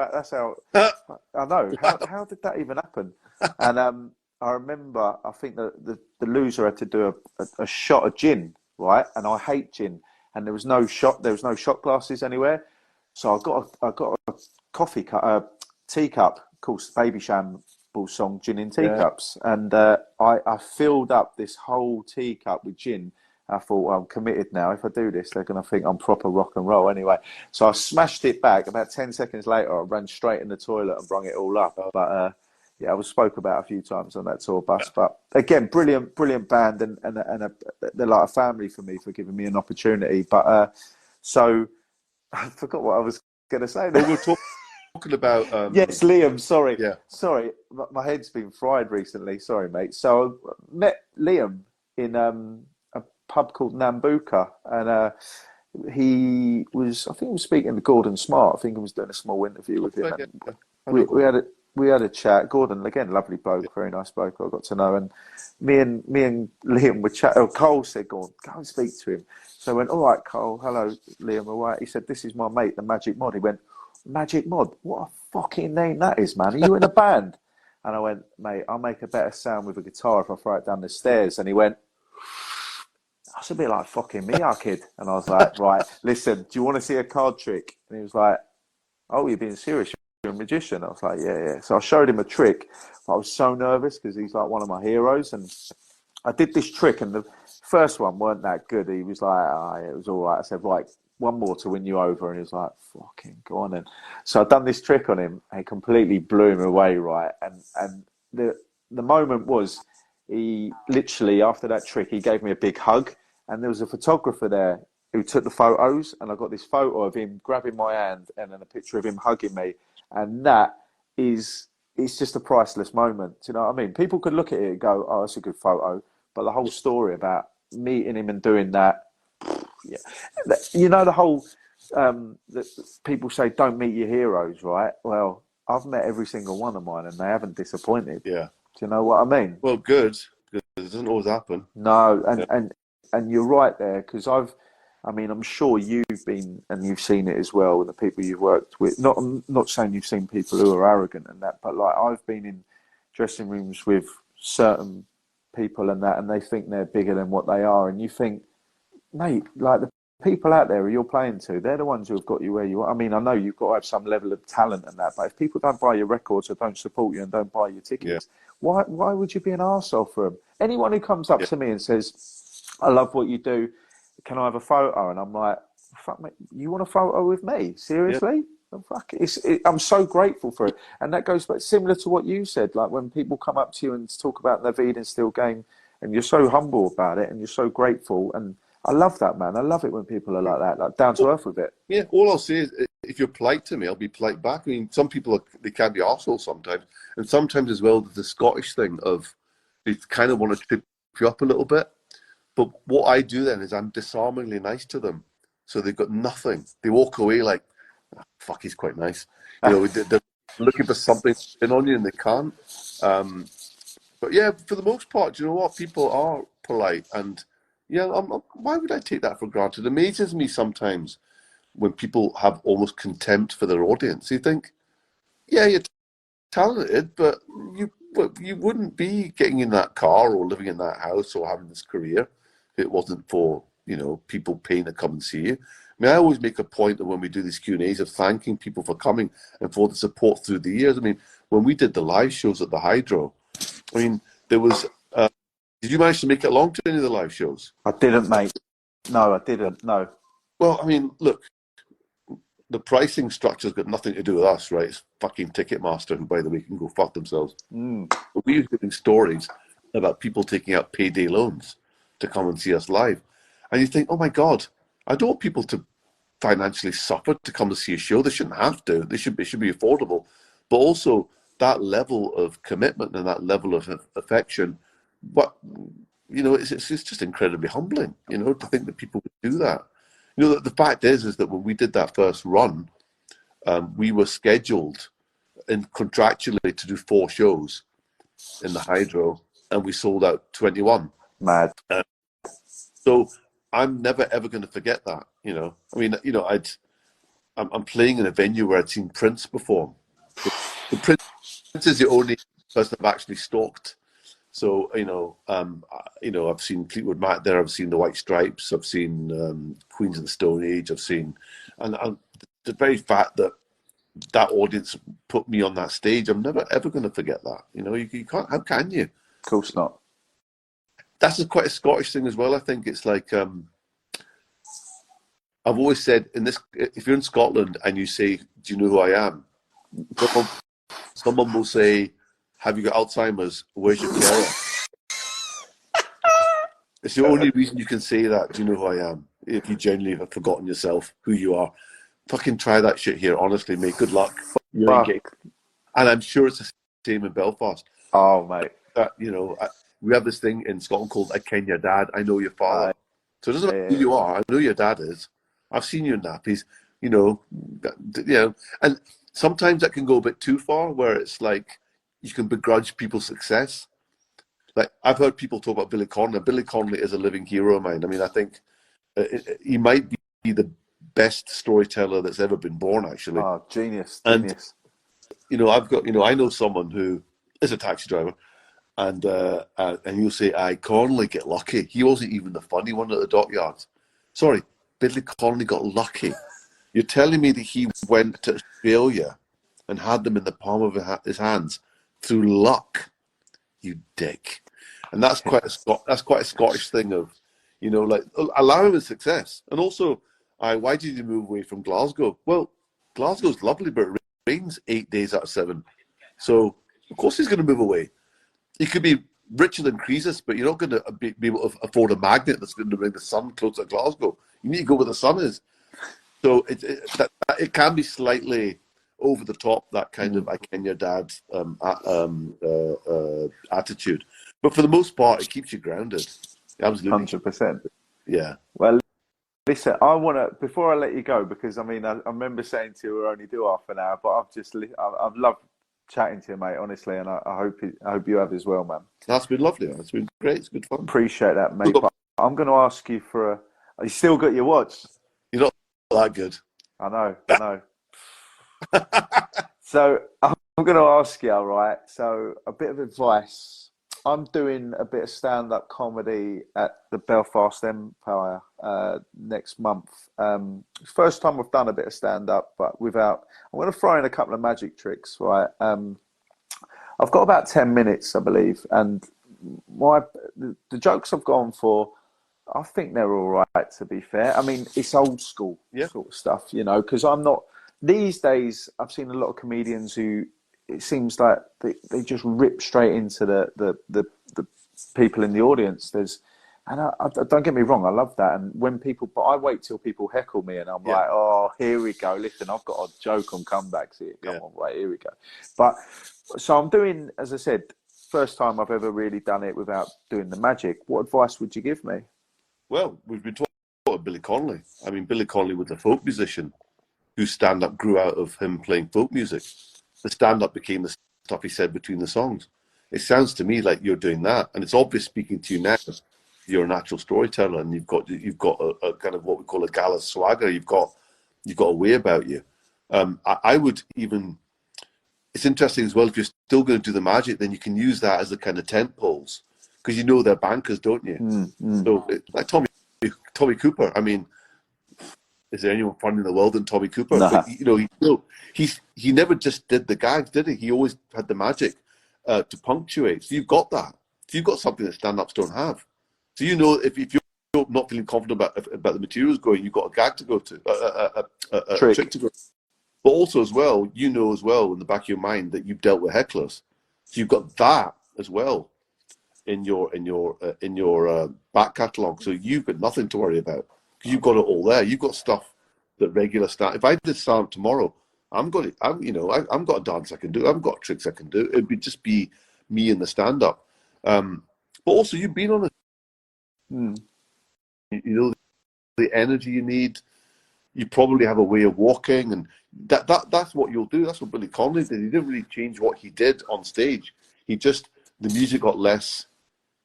I know. How did that even happen? And I remember, I think the loser had to do a shot of gin, right? And I hate gin, and there was no shot glasses anywhere, so I got a coffee cup, teacup called Baby Shambles song, gin in teacups, and I filled up this whole teacup with gin. I thought, well, I'm committed now. If I do this, they're going to think I'm proper rock and roll anyway. So I smashed it back. About 10 seconds later, I ran straight in the toilet and brung it all up. But I was spoke about a few times on that tour bus. But again, brilliant band, and they're like a family for me for giving me an opportunity. But so I forgot what I was going to say. Well, we're talking about yes, Liam. Sorry, yeah. Sorry, my head's been fried recently. Sorry, mate. So I met Liam in a pub called Nambuka, and he was speaking to Gordon Smart. I think he was doing a small interview with him. And we had a chat. Gordon, again, lovely bloke, very nice bloke. I got to know, and me and Liam were chatting. Cole said, "Go and speak to him." So I went, "All right, Cole. Hello, Liam. All right." He said, "This is my mate, the Magic Mod." He went, "Magic Mod? What a fucking name that is, man. Are you in a band?" And I went, "Mate, I'll make a better sound with a guitar if I throw it down the stairs." And he went, "That's a bit like fucking me, our kid." And I was like, "Right, listen, do you want to see a card trick?" And he was like, "Oh, you're being serious? You're a magician?" I was like, yeah. So I showed him a trick. But I was so nervous because he's like one of my heroes. And I did this trick, and the first one weren't that good. He was like, it was all right. I said, "Right, one more to win you over." And he was like, "Fucking go on then." So I'd done this trick on him, and it completely blew him away, right? And the moment was, he literally, after that trick, he gave me a big hug, and there was a photographer there who took the photos, and I got this photo of him grabbing my hand and then a picture of him hugging me. And it's just a priceless moment. Do you know what I mean? People could look at it and go, "Oh, that's a good photo." But the whole story about meeting him and doing that, yeah. You know, the whole, people say, don't meet your heroes, right? Well, I've met every single one of mine and they haven't disappointed. Yeah. Do you know what I mean? Well, good, because it doesn't always happen. No, and and you're right there, because I mean, I'm sure you've been, and you've seen it as well, with the people you've worked with. I'm not saying you've seen people who are arrogant and that, but like I've been in dressing rooms with certain people and that, and they think they're bigger than what they are, and you think, mate, like the people out there who you're playing to, they're the ones who have got you where you are. I mean, I know you've got to have some level of talent and that, but if people don't buy your records or don't support you and don't buy your tickets, why would you be an arsehole for them? Anyone who comes up to me and says, I love what you do, can I have a photo? And I'm like, fuck, mate, you want a photo with me? Seriously? Oh, fuck it. I'm so grateful for it. And that goes back similar to what you said, like when people come up to you and talk about the Navid and Still game, and you're so humble about it and you're so grateful. And I love that, man. I love it when people are like that, like down to earth with it. Yeah, all I'll say is if you're polite to me, I'll be polite back. I mean, some people, they can be arseholes sometimes. And sometimes as well, the Scottish thing of they kind of want to trip you up a little bit. But what I do then is I'm disarmingly nice to them. So they've got nothing. They walk away like, oh, fuck, he's quite nice. You know, they're looking for something in on you and they can't. But yeah, for the most part, you know what? People are polite. And yeah, why would I take that for granted? It amazes me sometimes when people have almost contempt for their audience. You think, yeah, you're talented, but you wouldn't be getting in that car or living in that house or having this career if it wasn't for, you know, people paying to come and see you. I mean, I always make a point of when we do these Q&As of thanking people for coming and for the support through the years. I mean, when we did the live shows at the Hydro, I mean, there was... did you manage to make it along to any of the live shows? I didn't, mate. No, I didn't. No. Well, I mean, look, the pricing structure's got nothing to do with us, right? It's fucking Ticketmaster, who, by the way, can go fuck themselves. But we were getting stories about people taking out payday loans to come and see us live. And you think, oh my God, I don't want people to financially suffer to come to see a show. They shouldn't have to. It should be affordable. But also that level of commitment and that level of affection, but you know, it's just incredibly humbling, you know, to think that people would do that. You know, the fact is that when we did that first run, we were scheduled and contractually to do 4 shows in the Hydro, and we sold out 21. Mad. So I'm never ever going to forget that. You know, I mean, you know, I'm playing in a venue where I'd seen Prince perform. The Prince is the only person I've actually stalked. So, you know, I've seen Fleetwood Mac there. I've seen the White Stripes. I've seen Queens of the Stone Age. I've seen, and the very fact that that audience put me on that stage, I'm never ever going to forget that. You know, you can't. How can you? Of course not. That's quite a Scottish thing as well. I think it's like I've always said if you're in Scotland and you say, "Do you know who I am?" Someone will say, "Have you got Alzheimer's? Where's your carer?" It's the only reason you can say that. Do you know who I am? If you genuinely have forgotten yourself, who you are, fucking try that shit here. Honestly, mate. Good luck. And I'm sure it's the same in Belfast. Oh, mate. You know, we have this thing in Scotland called "I ken your dad, I know your father." So it doesn't matter who you are. I know your dad is. I've seen you in nappies. You know, and sometimes that can go a bit too far, where it's like you can begrudge people's success. Like I've heard people talk about Billy Connolly. Billy Connolly is a living hero of mine. I mean, I think he might be the best storyteller that's ever been born, actually. Oh, genius. And, you know, I know someone who is a taxi driver, and you'll say, "I Connolly get lucky. He wasn't even the funny one at the dockyards." Sorry, Billy Connolly got lucky. You're telling me that he went to Australia and had them in the palm of his hands through luck? You dick. And that's quite a Scottish thing of, you know, like allow him his success. And also, why did you move away from Glasgow? Well, Glasgow's lovely, but it rains 8 days out of 7. So of course he's going to move away. He could be richer than Croesus, but you're not going to be able to afford a magnet that's going to bring the sun closer to Glasgow. You need to go where the sun is. So it can be slightly over the top, that kind of "I ken your dad" attitude. But for the most part, it keeps you grounded. Absolutely. 100%. Yeah. Well, listen, I want to, before I let you go, because I mean, I remember saying to you we'll only do half an hour, but I've loved chatting to you, mate, honestly, and I hope you have as well, man. That's been lovely. It's been great. It's good fun. Appreciate that, mate. But I'm going to ask you for a. You still got your watch? You're not that good. I know. So I'm going to ask you, all right? So a bit of advice. I'm doing a bit of stand-up comedy at the Belfast Empire next month. First time we've done a bit of stand-up, but without. I'm going to throw in a couple of magic tricks, right? I've got about 10 minutes, I believe, and the jokes I've gone for, I think they're all right, to be fair. I mean, it's old school sort of stuff, you know, because I'm not. These days, I've seen a lot of comedians who it seems like they just rip straight into the people in the audience. I don't get me wrong, I love that. And but I wait till people heckle me, and I'm like, oh, here we go. Listen, I've got a joke on comebacks here. Come on, right, here we go. But so I'm doing, as I said, first time I've ever really done it without doing the magic. What advice would you give me? Well, we've been talking about Billy Connolly. I mean, Billy Connolly was a folk musician whose stand-up grew out of him playing folk music. The stand-up became the stuff he said between the songs. It sounds to me like you're doing that, and it's obvious speaking to you now. You're a natural storyteller, and you've got a kind of what we call a gala swagger. You've got a way about you. I would even. It's interesting as well. If you're still going to do the magic, then you can use that as the kind of tent poles, because you know they're bankers, don't you? So like Tommy Cooper. I mean, is there anyone funny in the world than Tommy Cooper? Nah. But you know, he never just did the gags, did he? He always had the magic to punctuate. So you've got that. So you've got something that stand-ups don't have. So you know, if you're not feeling confident about the materials going, you've got a gag to go to, a trick to go to. But also as well, you know as well in the back of your mind that you've dealt with hecklers. So you've got that as well in your back catalogue. So you've got nothing to worry about because you've got it all there. You've got stuff that regular stand. If I did stand up tomorrow, I've got a dance I can do. I've got tricks I can do. It would just be me and the stand up. But also you've been on it. You know the energy you need. You probably have a way of walking, and that's what you'll do. That's what Billy Connolly did. He didn't really change what he did on stage. The music got less,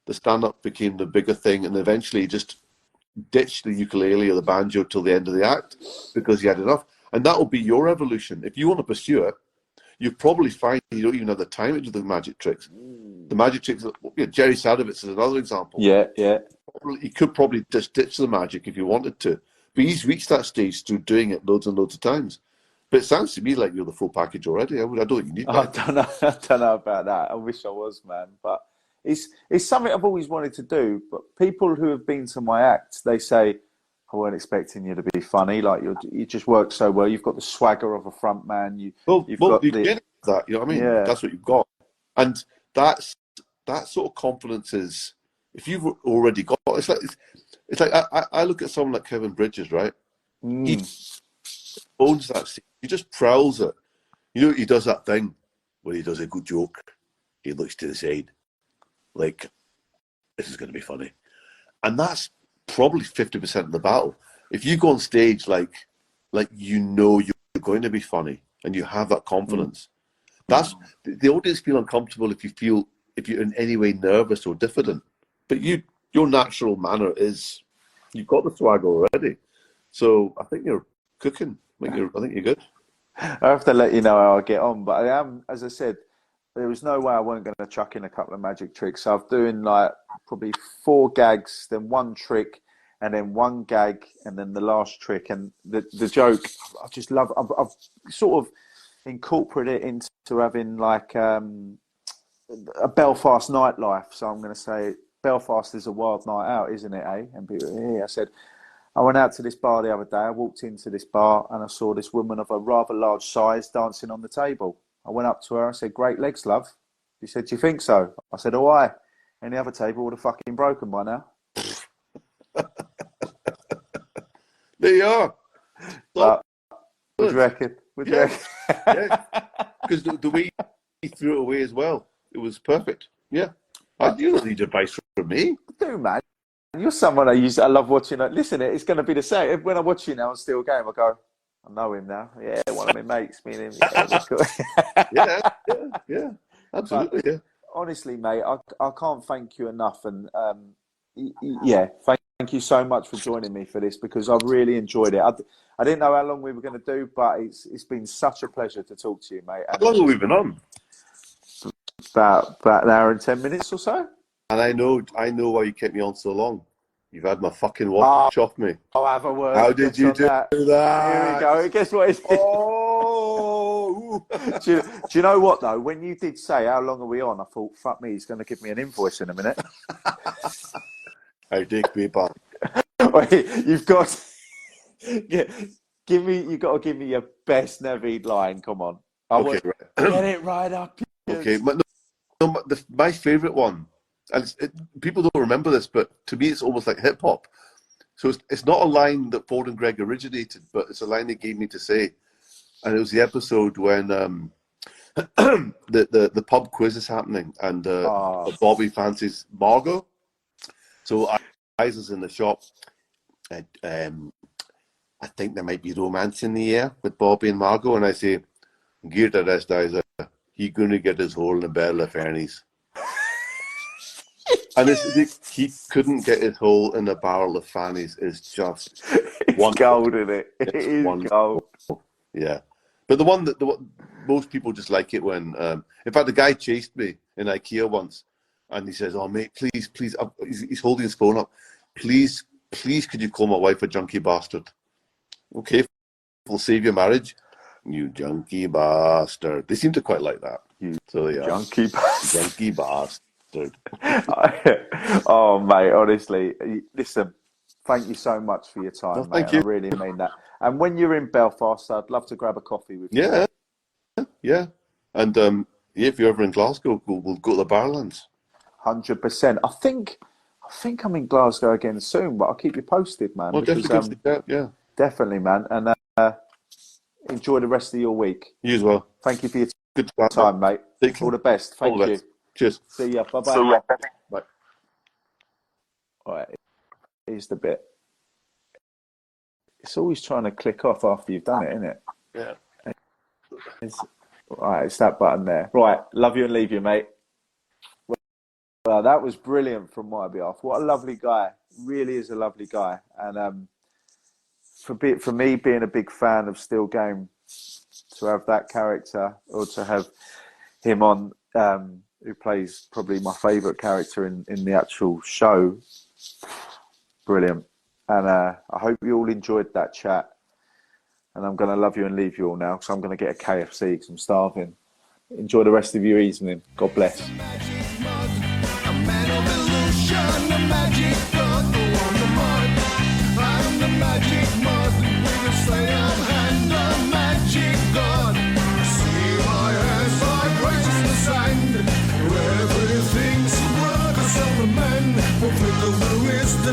the stand-up became the bigger thing, and eventually he just ditched the ukulele or the banjo till the end of the act because he had enough. And that will be your evolution. If you want to pursue it, you probably find you don't even have the time to do the magic tricks. The magic tricks, Jerry Sadowitz is another example. Yeah. He could probably just ditch the magic if he wanted to. But he's reached that stage through doing it loads and loads of times. But it sounds to me like you're the full package already. I don't think you need that. I don't know about that. I wish I was, man. But it's something I've always wanted to do. But people who have been to my acts, they say, I weren't expecting you to be funny. Like you just work so well. You've got the swagger of a front man. You get that. You know what I mean? Yeah. That's what you've got. And that sort of confidence is, if you've already got, it's like I look at someone like Kevin Bridges, right? He owns that scene. He just prowls it. You know, he does that thing where he does a good joke. He looks to the side, like, this is going to be funny. And that's probably 50% of the battle. If you go on stage like you know you're going to be funny and you have that confidence, that's the audience feel uncomfortable if you're in any way nervous or diffident. But your natural manner is, you've got the swagger already. So I think you're cooking. I think you're good. I have to let you know how I get on, but I am, as I said, there was no way I weren't going to chuck in a couple of magic tricks. So I'm doing like probably 4 gags, then 1 trick, and then 1 gag, and then the last trick. And the joke, I just love. I've sort of incorporated it into having like a Belfast nightlife. So I'm going to say Belfast is a wild night out, isn't it? And people, I said. I went out to this bar the other day. I walked into this bar and I saw this woman of a rather large size dancing on the table. I went up to her. I said, "Great legs, love." She said, "Do you think so?" I said, "Oh, aye. Any other table would have fucking broken by now." There you are. What do you reckon? Yeah. Because the way he threw it away as well, it was perfect. Yeah. You don't need advice from me. I do, man. You're someone I love watching. Listen, it's going to be the same. When I watch you now on Still Game, I go, I know him now. Yeah, one of my mates, me and him. Yeah, cool. yeah, absolutely. Yeah. Honestly, mate, I can't thank you enough. And thank you so much for joining me for this because I've really enjoyed it. I didn't know how long we were going to do, but it's been such a pleasure to talk to you, mate. How long have we been on? About an hour and 10 minutes or so. And I know why you kept me on so long. You've had my fucking watch off me. I'll have a word. How did you do that? Here we go. Guess what it's... Oh! do you know what, though? When you did say, how long are we on? I thought, fuck me, he's going to give me an invoice in a minute. I dig me back. You've got... You've got to give me your best Navid line. Come on. Okay, right. Get it right up. Okay, my favourite one, and people don't remember this, but to me it's almost like hip hop. So it's not a line that Ford and Greg originated, but it's a line they gave me to say. And it was the episode when the pub quiz is happening and Bobby fancies Margot. So I was in the shop. And, I think there might be romance in the air with Bobby and Margot. And I say, gear to rest, Isa. He's going to get his hole in a barrel of Fernies. And he couldn't get his hole in a barrel of fannies. It's just gold, isn't it? It is gold. Yeah. But the one most people just like it when, in fact, the guy chased me in IKEA once and he says, oh, mate, please, he's holding his phone up. Please, could you call my wife a junkie bastard? Okay, we'll save your marriage. You junkie bastard. They seem to quite like that. So yeah, junkie bastard. Junkie bastard. Oh, mate, honestly, listen, thank you so much for your time, mate. Thank you. I really mean that. And when you're in Belfast, I'd love to grab a coffee with you. Yeah. And if you're ever in Glasgow, we'll go to the Barlands. 100%. I think I'm in Glasgow again soon, but I'll keep you posted, man. Well, because, yeah. Definitely, man. And enjoy the rest of your week. You as well. Thank you for your Good time, mate. All the best. Thank you. Cheers. See ya. Bye-bye. See ya. Bye. All right. Here's the bit. It's always trying to click off after you've done it, isn't it? Yeah. All right, it's that button there. Right. Love you and leave you, mate. Well, that was brilliant from my behalf. What a lovely guy. Really is a lovely guy. And for me being a big fan of Still Game, to have that character or to have him on, who plays probably my favourite character in the actual show, brilliant. And I hope you all enjoyed that chat. And I'm going to love you and leave you all now because I'm going to get a KFC because I'm starving. Enjoy the rest of your evening. God bless. Everything's a word of some man. Fulfill the